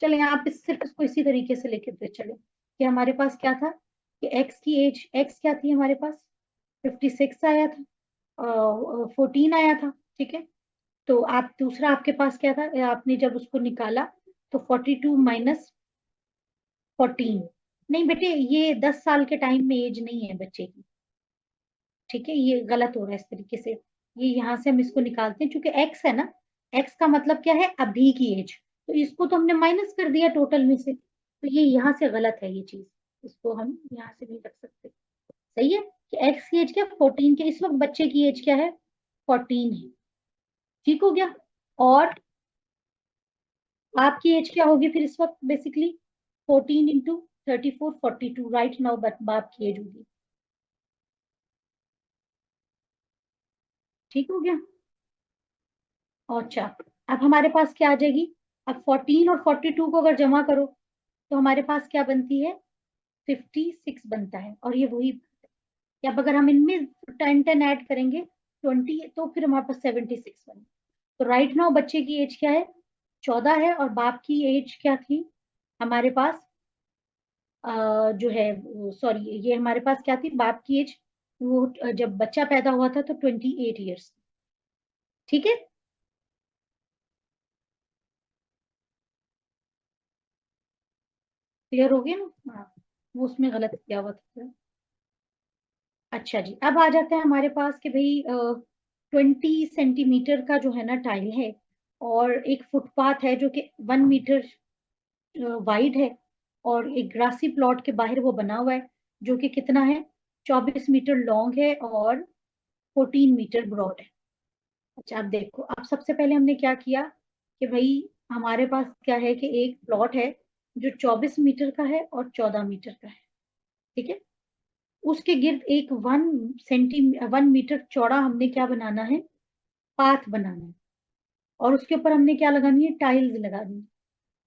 चलें, आप इस सिर्फ इसको इसी तरीके से लेके पे चले कि हमारे पास क्या था, कि एक्स की एज, एक्स क्या थी हमारे पास, 56 आया था, 14 आया था। ठीक है, तो आप दूसरा आपके पास क्या था, आपने जब उसको निकाला तो 42 - 14, नहीं बेटे ये 10 साल के टाइम में एज नहीं है बच्चे की। ठीक है, ये गलत हो रहा है इस तरीके से, ये यहाँ से हम इसको निकालते हैं क्योंकि एक्स है ना, एक्स का मतलब क्या है, अभी की एज, तो इसको तो हमने माइनस कर दिया टोटल में से, तो ये यहाँ से गलत है ये चीज, इसको हम यहाँ से नहीं रख सकते। सही है, कि एक्स की एज क्या 14 के, इस वक्त बच्चे की एज क्या है 14 है। ठीक हो गया, और आपकी एज क्या होगी फिर इस वक्त, बेसिकली 14 × 34 42, राइट नाउ बाप की एज होगी। ठीक हो गया, अच्छा, अब हमारे पास क्या आ जाएगी, अब 14 और 42 को अगर जमा करो तो हमारे पास क्या बनती है, 56 बनता है, और ये वही, या अब अगर हम इनमें 10 ऐड करेंगे 20, तो फिर हमारे पास 76 बने। तो राइट नाउ बच्चे की एज क्या है, 14 है, और बाप की एज क्या थी हमारे पास, जो है, सॉरी ये हमारे पास क्या थी, बाप की एज, वो जब बच्चा पैदा हुआ था तो 28 ईयर्स। ठीक है, क्लियर हो गया ना, हाँ, वो उसमें गलत किया हुआ था। अच्छा जी, अब आ जाते हैं हमारे पास कि भाई 20 सेंटीमीटर का जो है ना टाइल है, और एक फुटपाथ है जो कि 1 मीटर वाइड है, और एक ग्रासी प्लॉट के बाहर वो बना हुआ है जो कि कितना है, 24 मीटर लॉन्ग है और 14 मीटर ब्रॉड है। अच्छा, आप देखो, अब सबसे पहले हमने क्या किया, कि भाई हमारे पास क्या है, कि एक प्लॉट है जो 24 मीटर का है और 14 मीटर का है। ठीक है, उसके गिर्द एक 1 मीटर चौड़ा हमने क्या बनाना है, पाथ बनाना है, और उसके ऊपर हमने क्या लगानी है, टाइल्स लगानी है।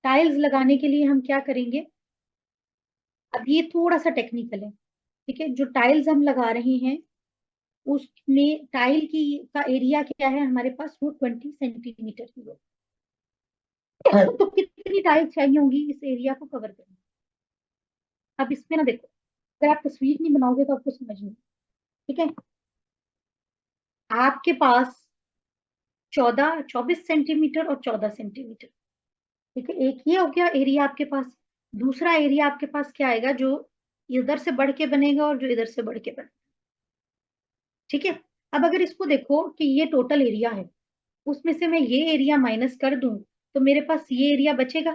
टाइल्स लगाने के लिए हम क्या करेंगे, अब ये थोड़ा सा टेक्निकल है। ठीक है, जो टाइल्स हम लगा रहे हैं उसमें टाइल की का एरिया क्या है हमारे पास, वो 20 सेंटीमीटर की है। तो कितनी टाइल्स चाहिए होंगी इस एरिया को कवर करने। अब इसमें ना देखो, अगर आप तस्वीर नहीं बनाओगे तो आपको समझ नहीं। ठीक है, आपके पास 24 सेंटीमीटर और 14 सेंटीमीटर। ठीक है, एक ये हो गया एरिया आपके पास। दूसरा एरिया आपके पास क्या आएगा, जो इधर से बढ़ के बनेगा और जो इधर से बढ़ के बनेगा। ठीक है, अब अगर इसको देखो कि ये टोटल एरिया है, उसमें से मैं ये एरिया माइनस कर दूं तो मेरे पास ये एरिया बचेगा।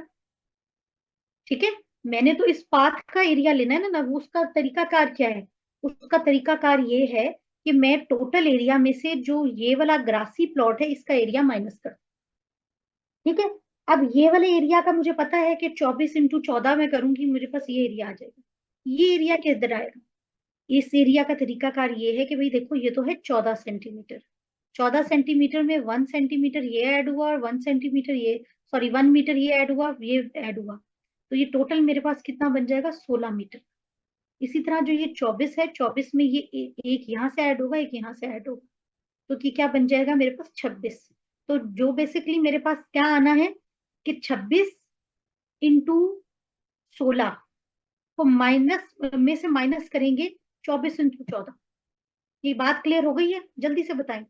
ठीक है, मैंने तो इस पाथ का एरिया लेना है ना, वो उसका तरीकाकार क्या है, उसका तरीकाकार ये है कि मैं टोटल एरिया में से जो ये वाला ग्रासी प्लॉट है इसका एरिया माइनस कर। ठीक है, अब ये वाले एरिया का मुझे पता है कि 24 × 14 में करूंगी, मुझे पास ये एरिया आ जाएगा। ये एरिया किधर आएगा, इस एरिया का तरीकाकार ये है कि भाई देखो, ये तो है 14 सेंटीमीटर। 14 सेंटीमीटर में 1 सेंटीमीटर ये ऐड हुआ और 1 सेंटीमीटर ये, सॉरी 1 मीटर ये ऐड हुआ, ये ऐड हुआ, तो ये टोटल मेरे पास कितना बन जाएगा, 16 मीटर। इसी तरह जो ये 24 है, 24 में ये एक यहाँ से ऐड होगा, एक यहाँ से ऐड होगा, तो कि क्या बन जाएगा मेरे पास, 26। तो जो बेसिकली मेरे पास क्या आना है कि 26 × 16 को माइनस में से माइनस करेंगे 24 × 14। ये बात क्लियर हो गई है, जल्दी से बताएं।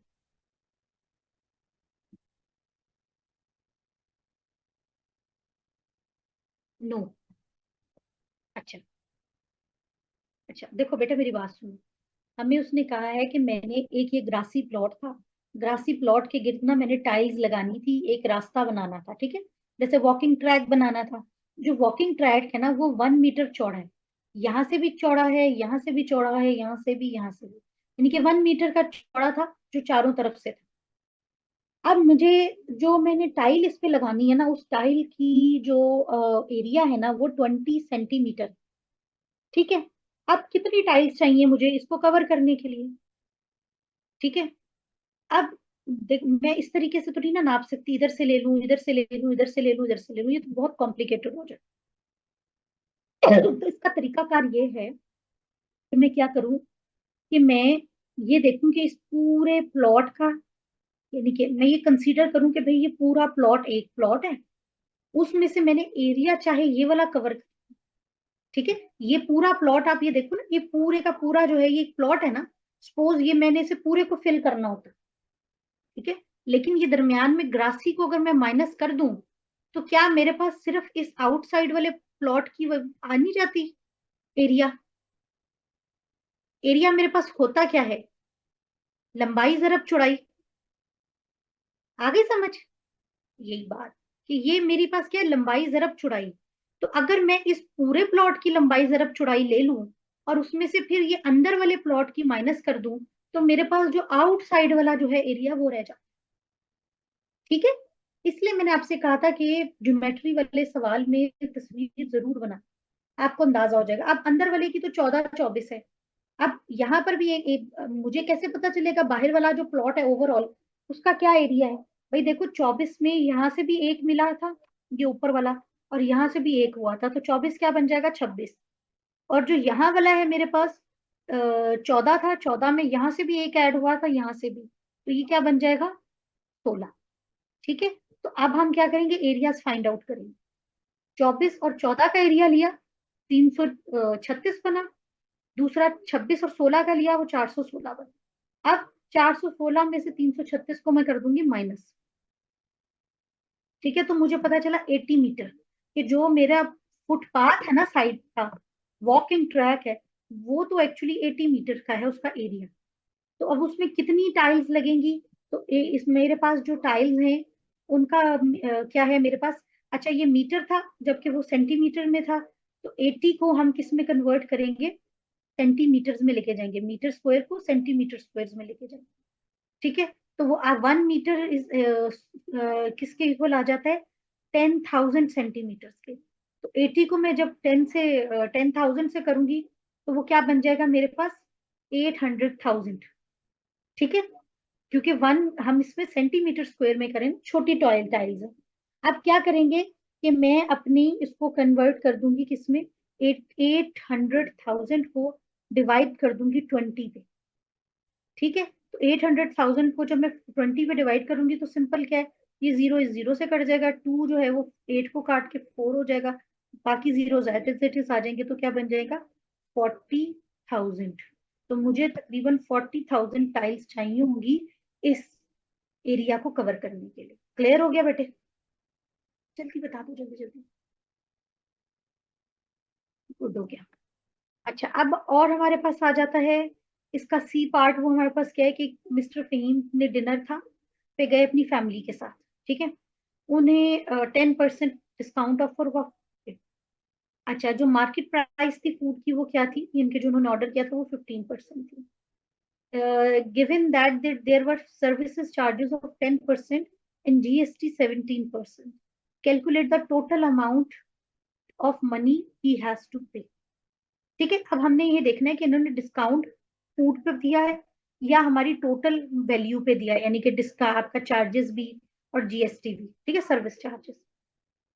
नो। अच्छा, अच्छा देखो बेटा मेरी बात सुनो। हमें उसने कहा है कि मैंने एक ये ग्रासी प्लॉट था, ग्रासी प्लॉट के गिर्द ना मैंने टाइल्स लगानी थी, एक रास्ता बनाना था, ठीक है, जैसे वॉकिंग ट्रैक बनाना था। जो वॉकिंग ट्रैक है ना वो 1 मीटर चौड़ा है, यहाँ से भी चौड़ा है, यहाँ से भी चौड़ा है, यहाँ से भी, यहाँ से भी, यानी कि 1 मीटर का चौड़ा था जो चारों तरफ से था। अब मुझे जो मैंने टाइल इस पे लगानी है ना, उस टाइल की जो एरिया है ना वो 20 सेंटीमीटर, ठीक है। अब कितनी टाइल्स चाहिए मुझे इसको कवर करने के लिए, ठीक है। अब देख, मैं इस तरीके से तो नहीं ना नाप सकती, इधर से ले लूं, इधर से ले लूं, इधर से ले लूं, इधर से ले लूं, ये तो बहुत कॉम्प्लिकेटेड हो जाए। तो इसका तरीकाकार ये है कि मैं क्या करूं कि मैं ये देखूं कि इस पूरे प्लॉट का, यानी कि मैं ये कंसीडर करूं कि भाई ये पूरा प्लॉट एक प्लॉट है, उसमें से मैंने एरिया चाहे ये वाला कवर, ठीक है। ये पूरा प्लॉट आप ये देखो ना, ये पूरे का पूरा जो है ये प्लॉट है ना, सपोज ये मैंने इसे पूरे को फिल करना होता, ठीक है। लेकिन ये दरमियान में ग्रासी को अगर मैं माइनस कर दूं तो क्या मेरे पास सिर्फ इस आउटसाइड वाले प्लॉट की आ नहीं जाती एरिया। एरिया मेरे पास होता क्या है, लंबाई जरब चौड़ाई, आ गई समझ। यही बात कि ये मेरे पास क्या है, लंबाई जरब चौड़ाई। तो अगर मैं इस पूरे प्लॉट की लंबाई जरब चौड़ाई ले लूं और उसमें से फिर ये अंदर वाले प्लॉट की माइनस कर दूं, तो मेरे पास जो आउटसाइड वाला जो है एरिया वो रह जाता, ठीक है। इसलिए मैंने आपसे कहा था कि ज्योमेट्री वाले सवाल में तस्वीर जरूर बना, आपको अंदाजा हो जाएगा। अब अंदर वाले की तो 14 24 है। अब यहाँ पर भी मुझे कैसे पता चलेगा बाहर वाला जो प्लॉट है ओवरऑल उसका क्या एरिया है। भाई देखो 24 में यहाँ से भी एक मिला था, ये ऊपर वाला, और यहाँ से भी एक हुआ था, तो 24 क्या बन जाएगा, 26। और जो यहाँ वाला है मेरे पास 14 था, 14 में यहाँ से भी एक ऐड हुआ था, यहाँ से भी, तो ये क्या बन जाएगा, 16, ठीक है। तो अब हम क्या करेंगे, एरियाज फाइंड आउट करेंगे। 24 और 14 का एरिया लिया, 336 बना। दूसरा 26 और 16 का लिया, वो 416 बना। अब 416 में से 336 को मैं कर दूंगी माइनस, ठीक है। तो मुझे पता चला 80 मीटर, कि जो मेरा फुटपाथ है ना साइड का, वॉकिंग ट्रैक है, वो तो एक्चुअली 80 मीटर का है उसका एरिया। तो अब उसमें कितनी टाइल्स लगेंगी, तो इस मेरे पास जो टाइल्स हैं उनका क्या है मेरे पास, अच्छा ये मीटर था जबकि वो सेंटीमीटर में था, तो 80 को हम किस में कन्वर्ट करेंगे, सेंटीमीटर्स में लेके जाएंगे, मीटर स्क्वायर को सेंटीमीटर स्क्वायर में लेके जाएंगे, ठीक है। तो वो 1 मीटर इज किसके इक्वल आ जाता है, 10,000 सेंटीमीटर के। तो 80 को मैं जब 10,000 से करूंगी तो वो क्या बन जाएगा मेरे पास, 800,000, ठीक है। क्योंकि वन हम इसमें सेंटीमीटर स्क्वायर में करें, छोटी टॉयल टाइल्स है। अब क्या करेंगे कि मैं अपनी इसको कन्वर्ट कर दूंगी किसमें, 800,000 को डिवाइड कर दूंगी 20 पे, ठीक है। तो 800,000 को जब मैं 20 पे डिवाइड करूंगी तो सिंपल क्या है, ये जीरो इस जीरो से कट जाएगा, टू जो है वो 8 को काट के 4 हो जाएगा, बाकी जीरो एट आ जाएंगे, तो क्या बन जाएगा, 40,000। तो मुझे तकरीबन 40,000 टाइल्स चाहिए होंगी इस एरिया को कवर करने के लिए। क्लियर हो गया बेटे, जल्दी बता दो, जल्दी जल्दी, गुड हो गया। अच्छा अब और हमारे पास आ जाता है इसका सी पार्ट, वो हमारे पास क्या है कि मिस्टर फहीम ने डिनर था पे गए अपनी फैमिली के साथ, ठीक है। उन्हें 10% डिस्काउंट ऑफर हुआ। अच्छा जो मार्केट प्राइस थी फूड की वो क्या थी, इनके जो उन्होंने ऑर्डर किया था वो 15% थी। Given that there were services charges of 10% and GST 17%, calculate the total amount of money he has to pay, ठीक है। अब हमने ये देखना है कि इन्होंने डिस्काउंट फूड पर दिया है या हमारी टोटल वैल्यू पे दिया, यानी कि डिस्का आपका चार्जेस भी और जीएसटी भी, ठीक है, सर्विस चार्जेस।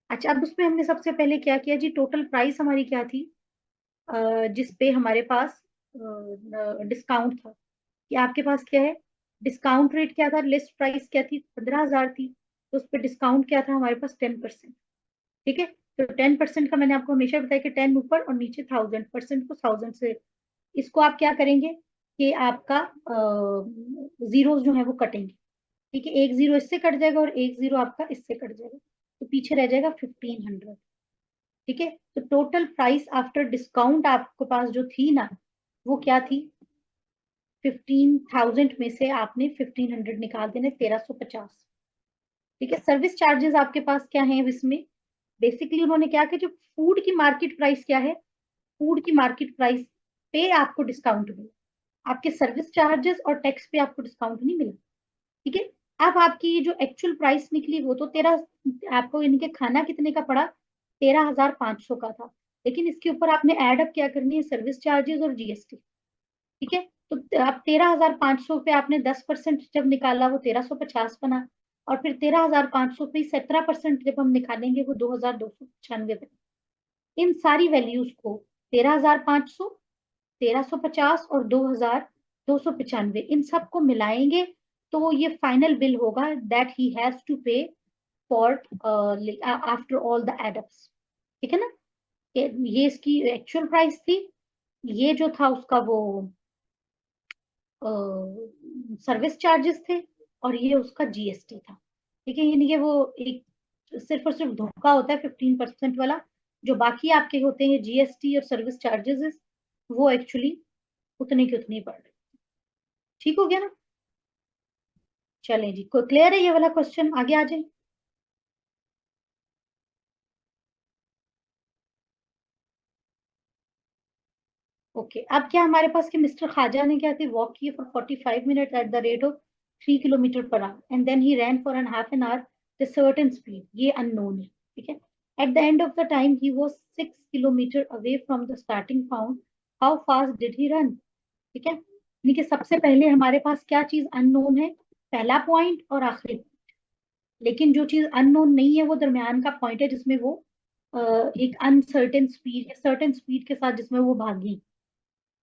अच्छा, अब उसमें हमने सबसे पहले क्या किया जी, टोटल प्राइस हमारी क्या थी, जिस पे हमारे पास डिस्काउंट था, कि आपके पास क्या है, डिस्काउंट रेट क्या था, लिस्ट प्राइस क्या थी, 15,000 थी, तो उस पर डिस्काउंट क्या था हमारे पास, 10%। ठीक है, तो 10% का मैंने आपको हमेशा बताया कि 10 ऊपर और नीचे 1000%, को 1000 से इसको आप क्या करेंगे कि आपका जीरो जो है वो कटेंगे। ठीक है, एक जीरो इससे कट जाएगा और एक जीरो आपका इससे कट जाएगा, तो पीछे रह जाएगा 1500। ठीक है, तो टोटल प्राइस आफ्टर डिस्काउंट आपके पास जो थी ना, वो क्या थी, 15,000 में से आपने 1500 निकाल देने, 1350। ठीक है, सर्विस चार्जेस आपके पास क्या है इसमें, बेसिकली उन्होंने क्या किया, जो फूड की मार्केट प्राइस क्या है, फूड की मार्केट प्राइस पे आपको डिस्काउंट मिला, आपके सर्विस चार्जेस और टैक्स पे आपको डिस्काउंट नहीं मिला। ठीक है, अब आपकी जो एक्चुअल प्राइस निकली वो तो 13, आपको इनके खाना कितने का पड़ा, 13,500 का था, लेकिन इसके ऊपर आपने एड अप क्या करनी है, सर्विस चार्जेस और जीएसटी। ठीक है, तो आप 13,500 पे आपने 10% जब निकाला वो 1350 बना, और फिर 13,500 पे 17% जब हम निकालेंगे वो 2,295 बना। इन सारी वैल्यूज को 13,500, 1350 और 2,295 इन सबको मिलाएंगे, तो ये फाइनल बिल होगा दैट ही हैज टू पे फॉर आफ्टर ऑल द एडप्स। ठीक है ना, ये इसकी एक्चुअल प्राइस थी, ये जो था उसका वो सर्विस चार्जेस थे, और ये उसका जीएसटी था। ठीक है, यानी कि वो एक सिर्फ और सिर्फ धोखा होता है 15% वाला, जो बाकी आपके होते हैं जीएसटी और सर्विस चार्जेस, वो एक्चुअली उतने की उतनी पड़ रही। ठीक हो गया ना, चलें जी, कोई क्लियर है ये वाला क्वेश्चन, आगे आ जाए। ओके, अब क्या हमारे पास कि मिस्टर खाजा ने क्या थी, वॉक किए for 45 minute at the rate of 3 kilometre per hour, and then he ran for an half an hour the certain speed, ये अननोन है। ठीक है, at the end of the time he was 6 kilometre away from the starting point, how fast did he run. ठीक है, यानी कि सबसे पहले हमारे पास क्या चीज अननोन है, पहला पॉइंट और आखिरी point। लेकिन जो चीज अननोन नहीं है वो दरमियान का पॉइंट है, जिसमें वो एक अनसर्टेन स्पीड या सर्टेन स्पीड के साथ जिसमें वो भागी।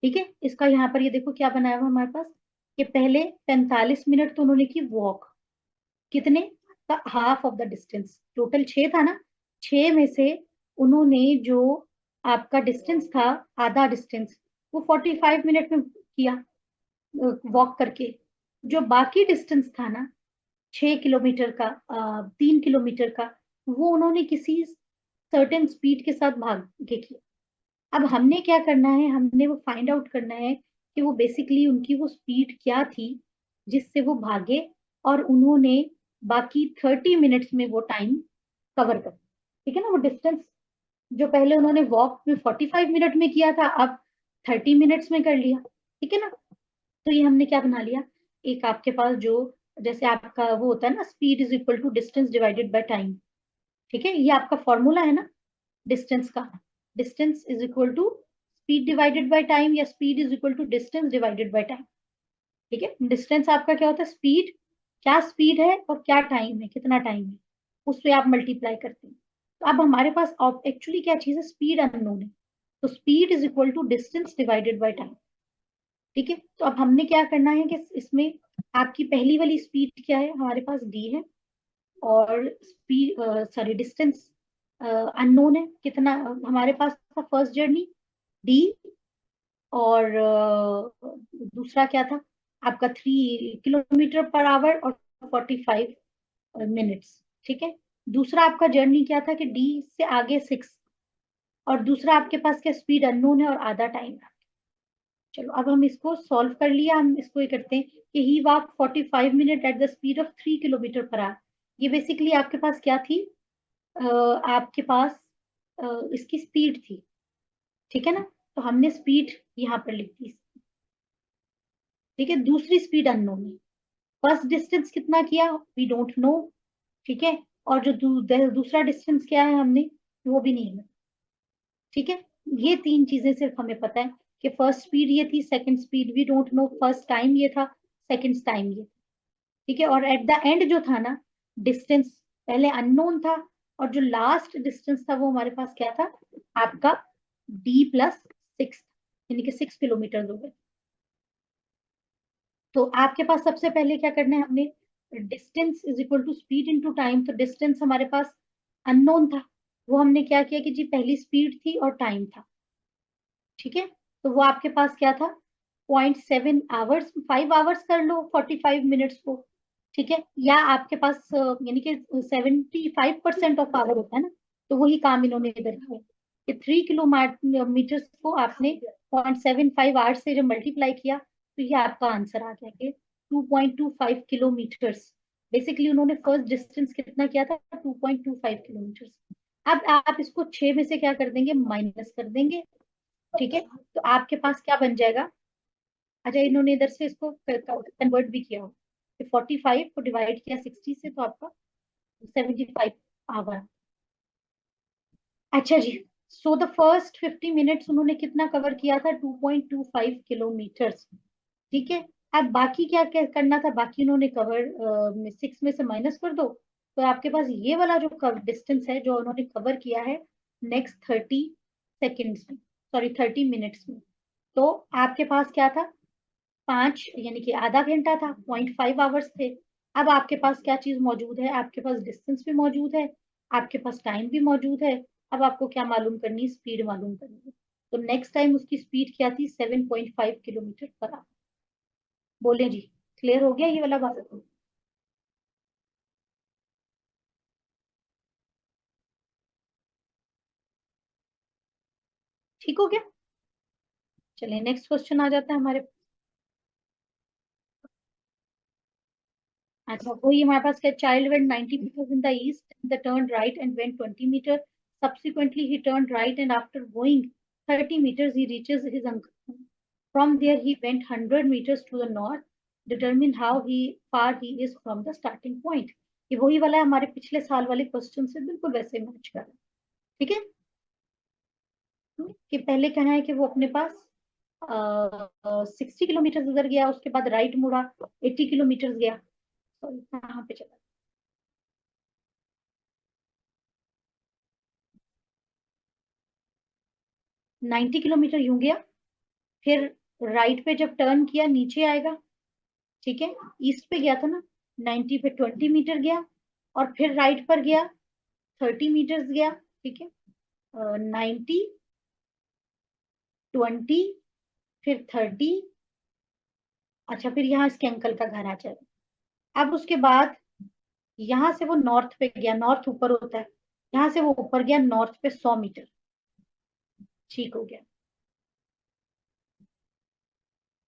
ठीक है, इसका यहाँ पर ये देखो क्या बनाया हुआ हमारे पास, कि पहले 45 मिनट तो उन्होंने की वॉक, कितने का, half of the distance, total 6 था ना, 6 में से उन्होंने जो आपका डिस्टेंस था, आधा डिस्टेंस, वो 45 मिनट में किया वॉक करके। जो बाकी डिस्टेंस था ना, 6 किलोमीटर का, 3 किलोमीटर का, वो उन्होंने किसी सर्टेन स्पीड के साथ भाग के किया। अब हमने क्या करना है, हमने वो फाइंड आउट करना है कि वो बेसिकली उनकी वो स्पीड क्या थी जिससे वो भागे, और उन्होंने बाकी 30 मिनट्स में वो टाइम कवर कर। ठीक है ना, वो डिस्टेंस जो पहले उन्होंने वॉक में 45 मिनट में किया था, अब 30 मिनट्स में कर लिया। ठीक है ना, तो ये हमने क्या बना लिया, एक आपके पास जो, जैसे आपका वो होता है ना, speed is equal to distance divided by time. ठीक है, ये आपका फॉर्मूला है ना डिस्टेंस का, distance is equal to speed divided by time, या speed is equal to distance divided by time. ठीक है, डिस्टेंस आपका क्या होता है, स्पीड, क्या स्पीड है और क्या टाइम है, कितना टाइम है, उससे आप मल्टीप्लाई करते हैं। तो अब हमारे पास एक्चुअली क्या चीज है, स्पीड अननोन है, तो speed is equal to distance divided by time. ठीक है, तो अब हमने क्या करना है कि इसमें आपकी पहली वाली स्पीड क्या है, हमारे पास डी है, और स्पीड, सॉरी, डिस्टेंस अननोन है, कितना हमारे पास था फर्स्ट जर्नी, डी, और दूसरा क्या था आपका, 3 किलोमीटर पर आवर और 45 मिनट्स। ठीक है, दूसरा आपका जर्नी क्या था कि डी से आगे 6, और दूसरा आपके पास क्या, स्पीड अननोन है और आधा टाइम है। चलो अब हम इसको सॉल्व कर लिया, हम इसको ये करते हैं कि he walk 45 minute at the speed of 3 kilometre per hour. ये बेसिकली आपके पास क्या थी, आपके पास इसकी स्पीड थी। ठीक है ना, तो हमने स्पीड यहाँ पर लिख दी। ठीक है, दूसरी स्पीड अननोन है, फर्स्ट डिस्टेंस कितना किया वी डोंट नो। ठीक है, और जो दूसरा डिस्टेंस क्या है हमने, वो भी नहीं है। ठीक है, ये तीन चीजें सिर्फ हमें पता है, कि फर्स्ट स्पीड ये थी, second speed we don't know, first time ये था, सेकंड टाइम ये, ठीक है। और एट द एंड जो था ना, डिस्टेंस पहले अननोन था, और जो लास्ट डिस्टेंस था वो हमारे पास क्या था, आपका D+6, यानी कि 6 किलोमीटर हो गए। तो आपके पास सबसे पहले क्या करना है, हमने distance is equal to speed into time. तो डिस्टेंस हमारे पास अननोन था, वो हमने क्या किया कि जी पहली स्पीड थी और टाइम था, ठीक है। तो वो आपके पास क्या था, 0.7 आवर्स, 5 आवर्स कर लो 45 मिनट्स को, ठीक है। या आपके पास यानी कि 75% ऑफ आवर होता है ना, तो वही काम इन्होंने इधर किया कि 3 किलोमीटर को आपने 0.75 आवर्स से जब मल्टीप्लाई किया, तो ये आपका आंसर आ गया कि 2.25 किलोमीटर्स। बेसिकली उन्होंने फर्स्ट डिस्टेंस कितना किया था, 2.25 किलोमीटर्स। अब आप इसको 6 में से क्या कर देंगे, माइनस कर देंगे, ठीक है। तो आपके पास क्या बन जाएगा, अच्छा इन्होंने इधर से इसको कन्वर्ट भी किया हो, 45 को डिवाइड किया 60 से, तो आपका 75 आवर। अच्छा जी, सो द फर्स्ट 50 मिनट्स उन्होंने कितना कवर किया था, 2.25 किलोमीटर्स, ठीक है। अब बाकी क्या क्या करना था, बाकी उन्होंने कवर 6 में से माइनस कर दो, तो आपके पास ये वाला जो डिस्टेंस है जो उन्होंने कवर किया है नेक्स्ट 30 सेकेंड्स में, सॉरी 30 मिनट्स में, तो आपके पास क्या था, 5 यानी कि आधा घंटा था, 0.5 आवर्स थे। अब आपके पास क्या चीज मौजूद है, आपके पास डिस्टेंस भी मौजूद है, आपके पास टाइम भी मौजूद है। अब आपको क्या मालूम करनी है, स्पीड मालूम करनी है। तो नेक्स्ट टाइम उसकी स्पीड क्या थी, 7.5 किलोमीटर पर आवर। बोले जी, क्लियर हो गया ये वाला बात? ठीक हो गया। चलिए नेक्स्ट क्वेश्चन आ जाता है हमारे। अच्छा वही हमारे पास क्या, child went 90 meters in the east, the turned right and went 20 meters. Subsequently he turned right and after going 30 meters he reaches his uncle. From there he went 100 meters to the north. Determine how he far he is from the starting point. ये वही वाला है, हमारे पिछले साल वाले question से बिल्कुल वैसे मैच कर रहा है, ठीक है। कि पहले क्या है कि वो अपने पास 60 किलोमीटर उधर गया, उसके बाद राइट मुड़ा, 80 किलोमीटर गया, सॉरी कहाँ पे चला, 90 किलोमीटर यूं गया, फिर राइट पे जब टर्न किया नीचे आएगा, ठीक है। ईस्ट पे गया था ना, 90 पे 20 मीटर गया, और फिर राइट पर गया 30 मीटर्स गया, ठीक है। 90, 20, फिर 30। अच्छा फिर यहाँ इसके अंकल का घर आ जाएगा। अब उसके बाद यहाँ से वो नॉर्थ पे गया, नॉर्थ ऊपर होता है, यहाँ से वो ऊपर गया नॉर्थ पे 100 मीटर, ठीक हो गया।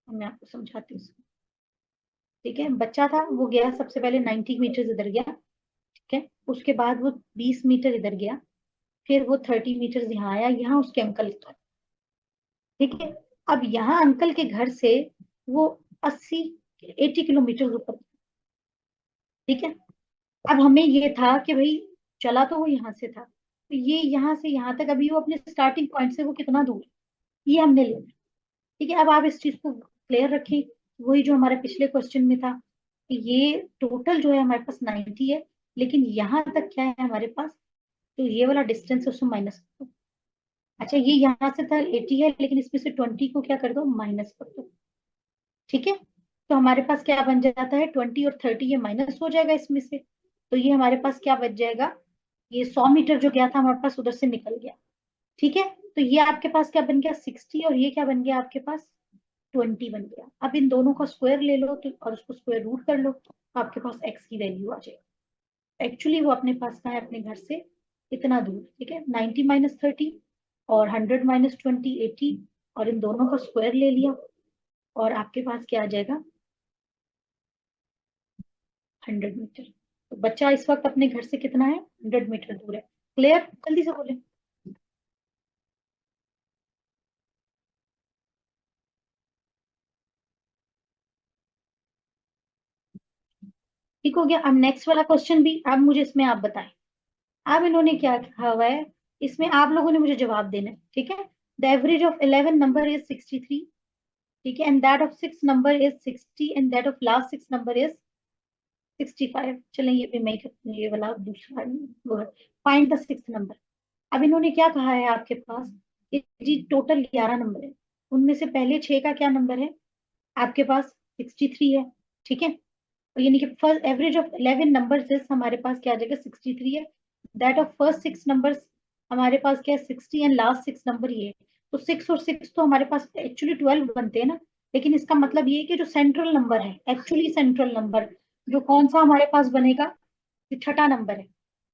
मैं आपको समझाती हूँ, ठीक है। बच्चा था वो गया सबसे पहले 90 मीटर इधर गया, ठीक है। उसके बाद वो 20 मीटर इधर गया, फिर वो 30 मीटर यहाँ आया, यहाँ उसके अंकल था, ठीक है। अब यहाँ अंकल के घर से वो 80 किलोमीटर ऊपर, ठीक है। अब हमें ये था कि भाई चला तो वो यहाँ से था, तो ये यहाँ से यहाँ तक अभी वो अपने स्टार्टिंग पॉइंट से वो कितना दूर है, ये हमने लेना, ठीक है। अब आप इस चीज को क्लियर रखें, वही जो हमारे पिछले क्वेश्चन में था कि ये टोटल जो है हमारे पास 90 है, लेकिन यहाँ तक क्या है हमारे पास, तो ये वाला डिस्टेंस उसको माइनस कर दो। अच्छा ये यहाँ से था 80 है, लेकिन इसमें से 20 को क्या कर दो, माइनस कर दो, ठीक है। तो हमारे पास क्या बन जाता है, 20 और 30 ये माइनस हो जाएगा इसमें से, तो ये हमारे पास क्या बच जाएगा, ये 100 मीटर जो गया था हमारे पास उधर से निकल गया, ठीक है। तो ये आपके पास क्या बन गया, 60, और ये क्या बन गया आपके पास, 20 बन गया। अब इन दोनों का स्क्वायर ले लो तो, और उसको स्क्वायर रूट कर लो, तो आपके पास एक्स की वैल्यू आ जाएगी। एक्चुअली वो अपने पास का है अपने घर से इतना दूर, ठीक है। 90 - 30 और 100 - 20 80, और इन दोनों का स्क्वायर ले लिया, और आपके पास क्या आ जाएगा, 100 मीटर। तो बच्चा इस वक्त अपने घर से कितना है, 100 मीटर दूर है। क्लियर, जल्दी से बोले। ठीक हो गया। अब नेक्स्ट वाला क्वेश्चन भी अब मुझे इसमें आप बताएं। अब इन्होंने क्या कहा हुआ है, इसमें आप लोगों ने मुझे जवाब देना है, ठीक है। The average of 11 number is 63, ठीक है, and that of 6 number is 60 and that of last 6 number is 65। चलें ये भी मैं ये वाला दूसरा फाइंड द 6th नंबर। अब इन्होंने क्या कहा है आपके पास, जी टोटल 11 नंबर है, उनमें से पहले 6 का क्या नंबर है आपके पास, 63 है, ठीक है। तो यानी कि first average of 11 numbers is हमारे पास क्या आ जाएगा, 63 है। दैट ऑफ फर्स्ट 6 नंबर्स हमारे पास क्या है, 60 एंड लास्ट 6 नंबर ये है। तो 6 और 6 तो हमारे पास एक्चुअली 12 बनते हैं ना, लेकिन इसका मतलब ये है कि जो सेंट्रल नंबर है, एक्चुअली सेंट्रल नंबर जो कौन सा हमारे पास बनेगा, जो छठा नंबर है,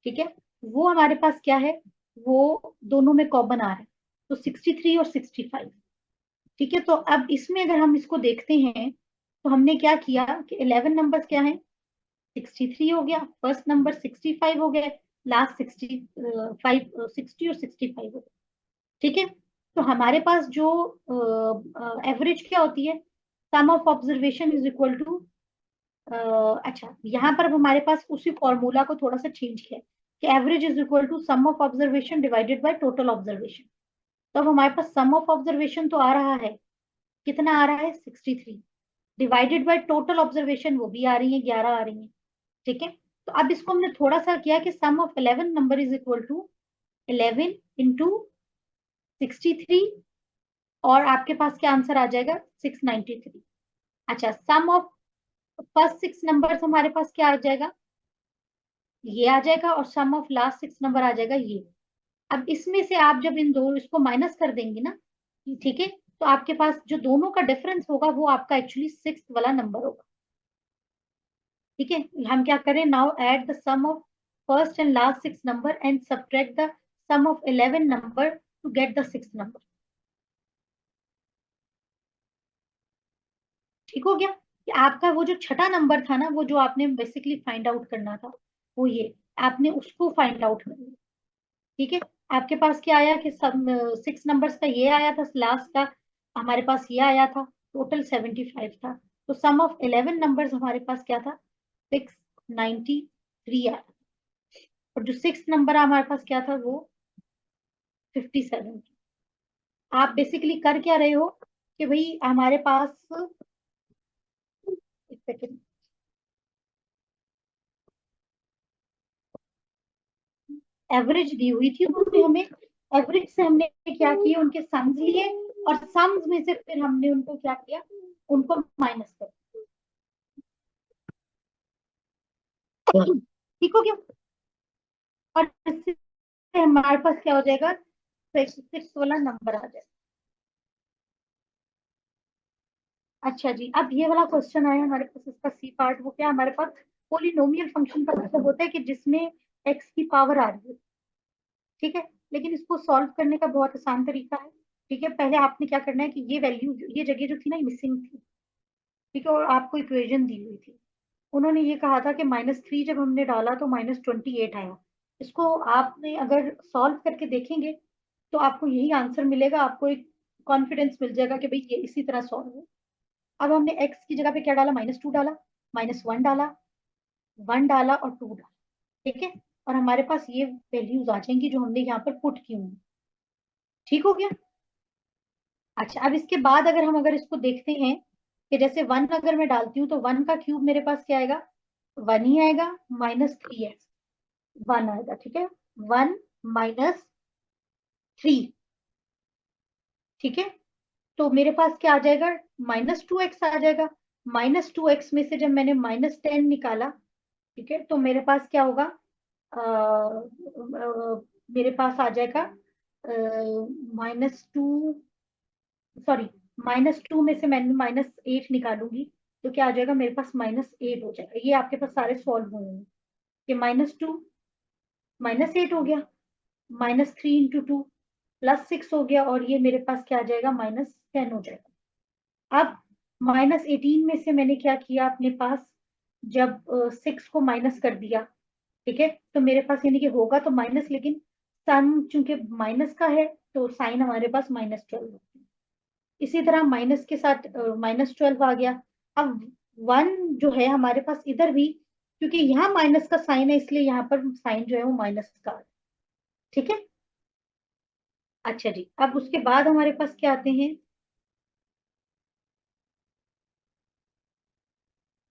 ठीक है, वो हमारे पास क्या है, वो दोनों में कॉमन आ रहा है, तो 63 और 65, ठीक है। तो अब इसमें अगर हम इसको देखते हैं तो हमने क्या किया कि 11 नंबर्स क्या है, 63 हो गया, फर्स्ट नंबर 65 हो गया, लास्ट 65, 60 और 65 हो गया, ठीक है। तो हमारे पास जो एवरेज क्या होती है, sum of observation is equal to, अच्छा यहाँ पर अब हमारे पास उसी फॉर्मूला को थोड़ा सा चेंज किया है कि average is equal to sum of observation divided by total observation. तो अब हमारे पास सम ऑफ ऑब्जर्वेशन तो आ रहा है, कितना आ रहा है, 63, डिवाइडेड बाय टोटल ऑब्जर्वेशन वो भी आ रही है, 11 आ रही है, ठीक है। तो अब इसको हमने थोड़ा सा किया कि sum of 11 number is equal to 11 into 63, और आपके पास क्या आंसर आ जाएगा, 693। अच्छा सम ऑफ फर्स्ट 6 नंबर हमारे पास क्या आ जाएगा, ये आ जाएगा, और सम ऑफ लास्ट 6 नंबर आ जाएगा ये। अब इसमें से आप जब इन दो इसको माइनस कर देंगे ना, ठीक है, तो आपके पास जो दोनों का डिफरेंस होगा वो आपका एक्चुअली 6th वाला नंबर होगा, ठीक है। हम क्या करें, now add the sum of first and last 6 number and subtract the sum of 11 number to get the 6th number, ठीक हो गया। कि आपका वो जो छठा नंबर था ना, वो जो आपने बेसिकली फाइंड आउट करना था, वो ये आपने उसको फाइंड आउट करना, ठीक है। आपके पास क्या आया कि सब 6 नंबर्स का ये आया था, लास्ट का हमारे पास ये आया था, टोटल 75 था। तो सम ऑफ 11 नंबर्स हमारे पास क्या था, 693 आया, और जो 6th नंबर हमारे पास क्या था, वो 57। आप बेसिकली कर क्या रहे हो कि भाई हमारे पास, एक सेकेंड, एवरेज दी हुई थी, उसमें हमें एवरेज से हमने क्या किया, उनके सम्स लिए, और सम्स में से फिर हमने उनको क्या किया, उनको माइनस कर दिया। ठीक हो गया, और इससे हमारे पास क्या हो जाएगा, 6 वाला नंबर आ जाएगा। अच्छा जी, अब ये वाला क्वेश्चन आया हमारे पास, इसका सी पार्ट, वो क्या हमारे पास, पोलिनोमियल फंक्शन का मतलब होता है कि जिसमें एक्स की पावर आ रही है, ठीक है। लेकिन इसको सॉल्व करने का बहुत आसान तरीका है, ठीक है। पहले आपने क्या करना है कि ये वैल्यू, ये जगह जो थी ना, मिसिंग थी, ठीक है, और आपको इक्वेशन दी हुई थी, उन्होंने ये कहा था कि -3 जब हमने डाला तो -28 आया। इसको आपने अगर सॉल्व करके देखेंगे तो आपको यही आंसर मिलेगा, आपको एक कॉन्फिडेंस मिल जाएगा कि भाई ये इसी तरह सॉल्व हो। अब हमने एक्स की जगह पे क्या डाला, -2 डाला, -1 डाला, 1 डाला और 2 डाला, ठीक है, और हमारे पास ये वैल्यूज आ जाएंगी जो हमने यहाँ पर पुट की हुई, ठीक हो गया। अच्छा अब इसके बाद अगर इसको देखते हैं कि जैसे 1 अगर मैं डालती हूँ तो 1 का क्यूब मेरे पास क्या आएगा, 1 ही आएगा, -3x 1 आएगा, ठीक है, 1 -3, ठीक है। तो मेरे पास क्या आ जाएगा, -2x आ जाएगा। -2x में से जब मैंने -10 निकाला, ठीक है, तो मेरे पास क्या होगा, मेरे पास आ जाएगा -2, सॉरी, -2 में से मैंने -8 निकालूंगी, तो क्या आ जाएगा, मेरे पास -8 हो जाएगा। ये आपके पास सारे सॉल्व हुए हैं, कि -2 -8 हो गया, -3 × 2 +6 हो गया, और ये मेरे पास क्या आ जाएगा, -10 हो जाएगा। अब -18 में से मैंने क्या किया अपने पास, जब 6 को माइनस कर दिया, ठीक है, तो मेरे पास यानी कि होगा तो माइनस, लेकिन सन चूंकि माइनस का है तो साइन हमारे पास -12। इसी तरह माइनस के साथ -12 आ गया। अब 1 जो है हमारे पास इधर भी, क्योंकि यहाँ माइनस का साइन है इसलिए यहाँ पर साइन जो है वो माइनस का है, ठीक है। अच्छा जी, अब उसके बाद हमारे पास क्या आते हैं?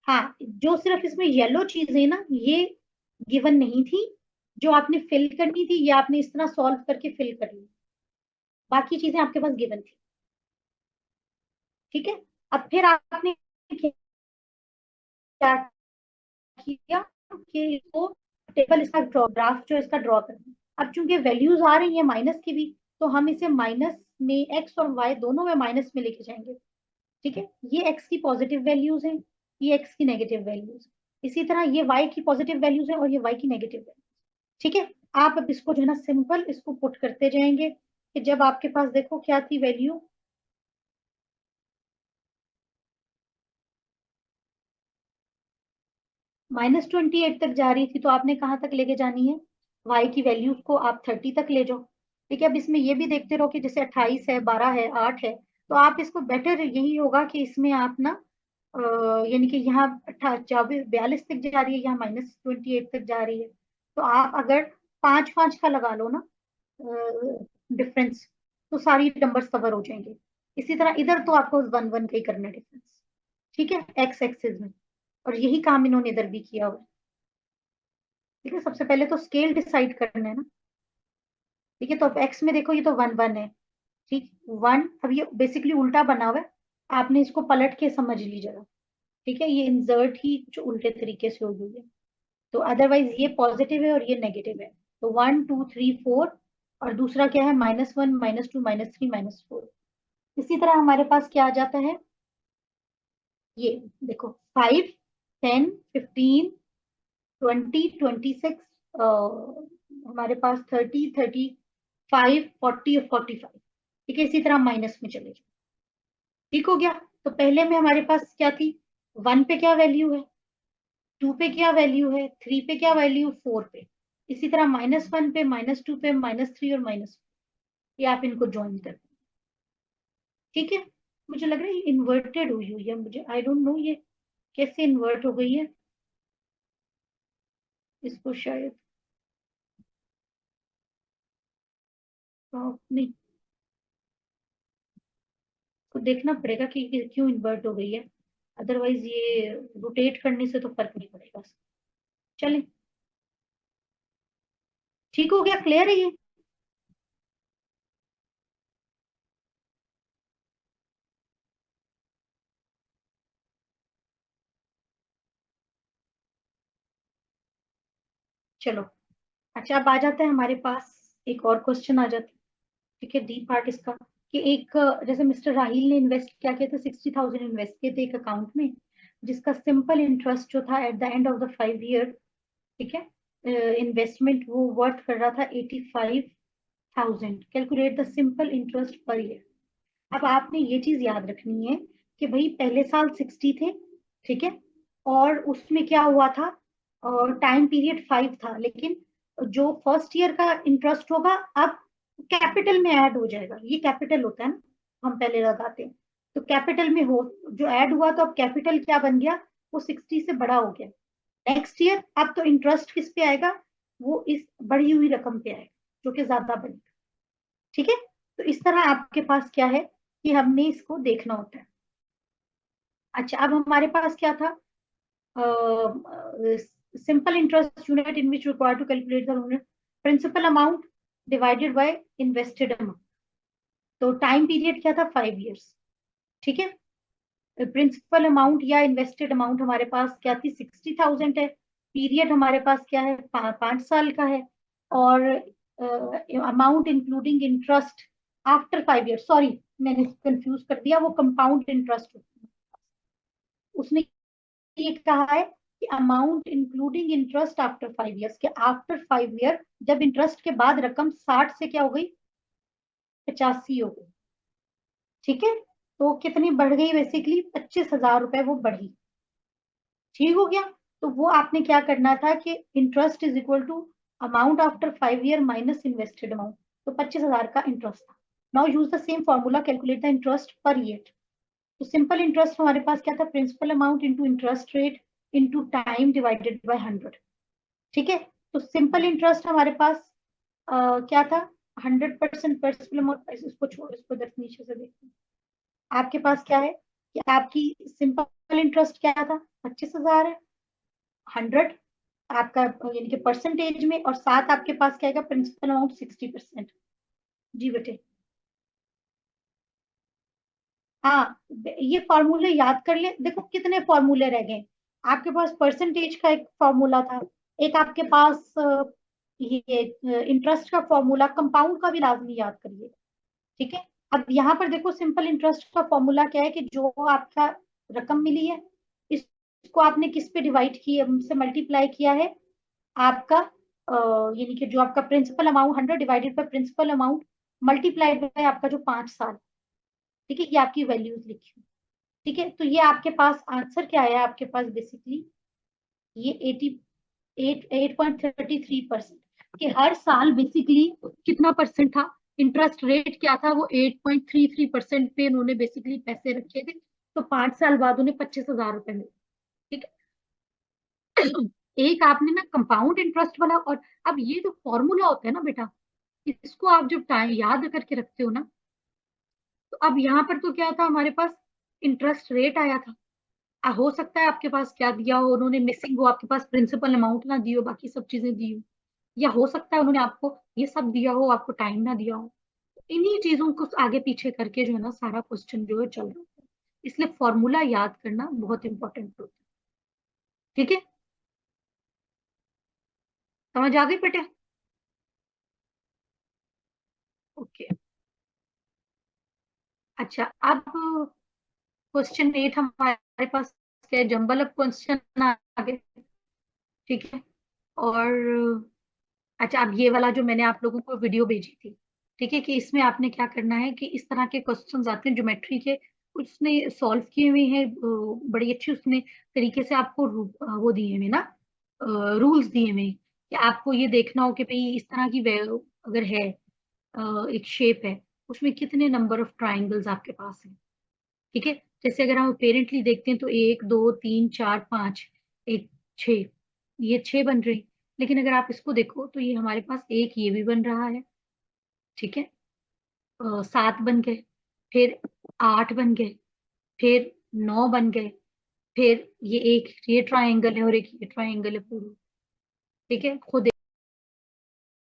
हाँ, जो सिर्फ इसमें येलो चीज है ना, ये गिवन नहीं थी। जो आपने फिल करनी थी, ये आपने इस तरह सॉल्व करके फिल कर ली। बाकी चीजें आपके पास गिवन थी। ठीक है। अब फिर आपने क्या किया कि इसको टेबल, इसका ग्राफ जो इसका ड्रॉ करना है। अब चूंकि वैल्यूज आ रही है माइनस की भी, तो हम इसे माइनस में, एक्स और वाई दोनों में माइनस में लेके जाएंगे। ठीक है, ये एक्स की पॉजिटिव वैल्यूज हैं, ये एक्स की नेगेटिव वैल्यूज। इसी तरह ये वाई की पॉजिटिव वैल्यूज हैं और ये वाई की नेगेटिव वैल्यूज। ठीक है। आप अब इसको जो है ना सिंपल इसको पुट करते जाएंगे कि जब आपके पास देखो क्या थी वैल्यू, -28 तक जा रही थी, तो आपने कहाँ तक लेके जानी है? वाई की वैल्यूज को आप 30 तक ले जाओ। ठीक है। अब इसमें ये भी देखते रहो कि जैसे 28 है, 12 है, 8 है, तो आप इसको बेटर यही होगा कि इसमें आप ना यानी कि यहाँ 42 तक जा रही है, यहाँ -28 तक जा रही है, तो आप अगर 5 5 का लगा लो ना डिफरेंस, तो सारी नंबर्स कवर हो जाएंगे। इसी तरह इधर तो आपको 1 1 का ही करना है डिफरेंस। ठीक है, एक्स एक्सिस में। और यही काम इन्होंने इधर भी किया हुआ है। ठीक है, सबसे पहले तो स्केल डिसाइड करना है ना। ठीक है, तो अब एक्स में देखो ये तो 1 1 है। ठीक, 1, अब ये बेसिकली उल्टा बना हुआ है, आपने इसको पलट के समझ लीजिएगा। ठीक है, ये इंसर्ट ही जो उल्टे तरीके से हो गई है। तो अदरवाइज ये पॉजिटिव है और ये नेगेटिव है। तो 1 2 3 4, और दूसरा क्या है? -1 -2 -3 -4। इसी तरह हमारे पास क्या आ जाता है? ये देखो, 5 10 15 20 26, हमारे पास 30 35 40 और 45। ठीक है, इसी तरह माइनस में चले जाओ। ठीक हो गया। तो पहले में हमारे पास क्या थी? 1 पे क्या वैल्यू है, 2 पे क्या वैल्यू है, 3 पे क्या वैल्यू, 4 पे। इसी तरह -1 पे, -2 पे, -3 और ये आप इनको ज्वाइन कर। ठीक है। मुझे लग रहा है ये इन्वर्टेड हुई हुई है, मुझे आई डोंट नो ये कैसे इन्वर्ट हो गई है। इसको शायद नहीं, को देखना पड़ेगा कि क्यों इन्वर्ट हो गई है। अदरवाइज ये रोटेट करने से तो फर्क नहीं पड़ेगा। चलें, ठीक हो गया, क्लियर है ये? चलो, अच्छा अब आ जाता है हमारे पास एक और क्वेश्चन आ जाता है। ठीक है, डी पार्ट इसका, कि एक जैसे मिस्टर राहिल ने इन्वेस्ट क्या किया था, 60,000 इन्वेस्ट किए थे एक अकाउंट में, जिसका सिंपल इंटरेस्ट जो था eight the end of the 5 year, ठीक है, इन्वेस्टमेंट वो वर्थ कर रहा था 85,000। कैलकुलेट द सिंपल इंटरेस्ट पर ईयर। अब आपने ये चीज याद रखनी है कि भाई पहले साल 60 थे, ठीक है, और उसमें क्या हुआ था, और टाइम पीरियड 5 था, लेकिन जो फर्स्ट ईयर का इंटरेस्ट होगा अब कैपिटल में ऐड हो जाएगा। ये कैपिटल होता है ना, हम पहले लगाते हैं, तो कैपिटल में हो जो ऐड हुआ, तो अब कैपिटल क्या बन गया, वो 60 से बड़ा हो गया। नेक्स्ट ईयर अब तो इंटरेस्ट किस पे आएगा, वो इस बढ़ी हुई रकम पे आएगा, जो कि ज्यादा बनेगा। ठीक है, तो इस तरह आपके पास क्या है कि हमने इसको देखना होता है। अच्छा, अब हमारे पास क्या था? Simple interest unit in which required to calculate the principal amount divided by invested amount. तो टाइम पीरियड क्या था? 5 इयर्स। ठीक है, प्रिंसिपल अमाउंट या इन्वेस्टेड अमाउंट हमारे पास क्या थी? 60,000 है। पीरियड हमारे पास क्या है? 5 साल का है। और amount including interest after 5 year, sorry मैंने कंफ्यूज कर दिया, वो कंपाउंड इंटरेस्ट। उसने ये कहा है कि amount including interest after 5 years, के आफ्टर 5 ईयर जब इंटरेस्ट के बाद रकम 60 से क्या हो गई? 85 हो गई। ठीक है, तो कितनी बढ़ गई? बेसिकली 25,000 रुपए वो बढ़ी। ठीक हो गया। तो वो आपने क्या करना था कि interest is equal to amount after 5 year minus invested amount. तो 25,000 का इंटरेस्ट था। Now use the same formula, calculate the interest पर ईयर। तो सिंपल इंटरेस्ट हमारे पास क्या था? Principal amount into interest rate into time divided by 100। ठीक है, तो सिंपल इंटरेस्ट हमारे पास क्या था? 100% पर्सनल और इसको छोड़, इसको इधर नीचे से देखो। आपके पास क्या है कि आपकी सिंपल इंटरेस्ट क्या था, 25,000 है। 100 आपका यानी कि परसेंटेज में, और साथ आपके पास क्या है, प्रिंसिपल अमाउंट 60%। जी बेटे। हाँ, ये फॉर्मूले याद कर ले। देखो कितने फॉर्मूले रह गए आपके पास। परसेंटेज का एक फॉर्मूला था, एक आपके पास ये इंटरेस्ट का फॉर्मूला, कंपाउंड का भी लाजमी याद करिए। ठीक है। अब यहाँ पर देखो सिंपल इंटरेस्ट का फॉर्मूला क्या है कि जो आपका रकम मिली है, इसको आपने किस पे डिवाइड किया, से मल्टीप्लाई किया है आपका, यानी कि जो आपका principal amount 100 divided by principal amount multiplied by आपका जो 5 साल। ठीक है, ये आपकी वैल्यूज लिखी हुई। ठीक है, तो ये आपके पास आंसर क्या आया आपके पास बेसिकली, ये 8.33%। कि हर साल बेसिकली कितना परसेंट था, इंटरेस्ट रेट क्या था, वो 8.33% पे उन्होंने बेसिकली पैसे रखे थे। तो 5 साल बाद उन्हें 25,000 रुपए मिले। ठीक है। एक आपने ना कंपाउंड इंटरेस्ट वाला, और अब ये जो फॉर्मूला होता है ना बेटा, इसको आप जब टाइम याद करके रखते हो ना, तो अब यहाँ पर तो क्या था हमारे पास, इंटरेस्ट रेट आया था। हो सकता है आपके पास क्या दिया हो उन्होंने, मिसिंग हो आपके पास, प्रिंसिपल अमाउंट ना दियो, बाकी सब चीजें दी हो। या हो सकता है उन्होंने आपको ये सब दिया हो, आपको टाइम ना दिया हो। इन्हीं चीजों को आगे पीछे करके जो है ना सारा क्वेश्चन जो है चल रहा है। इसलिए फॉर्मूला याद करना बहुत इंपॉर्टेंट होता है। ठीक है, समझ आ गई बेटे? ओके। अच्छा, अब क्वेश्चन 8 हमारे पास क्या है, जंबल अब क्वेश्चन आ गए। ठीक है। और अच्छा, अब ये वाला जो मैंने आप लोगों को वीडियो भेजी थी, ठीक है, कि इसमें आपने क्या करना है कि इस तरह के क्वेश्चंस आते हैं ज्योमेट्री के, उसने सॉल्व किए हुए हैं, बड़ी अच्छी उसने तरीके से आपको वो दिए हुए ना, रूल्स दिए हुए हैं, कि आपको ये देखना हो कि भाई इस तरह की अगर है, एक शेप है, उसमें कितने नंबर ऑफ ट्राइंगल्स आपके पास हैं। ठीक है। जैसे अगर हम पेरेंटली देखते हैं तो 1 2 3 4 5, एक 6, ये 6 बन रही। लेकिन अगर आप इसको देखो तो ये हमारे पास एक ये भी बन रहा है। ठीक है। 7 बन गए, फिर 8 बन गए, फिर 9 बन गए, फिर ये एक ये ट्राइंगल है और एक ये ट्राइंगल है पूरा। ठीक है, खुद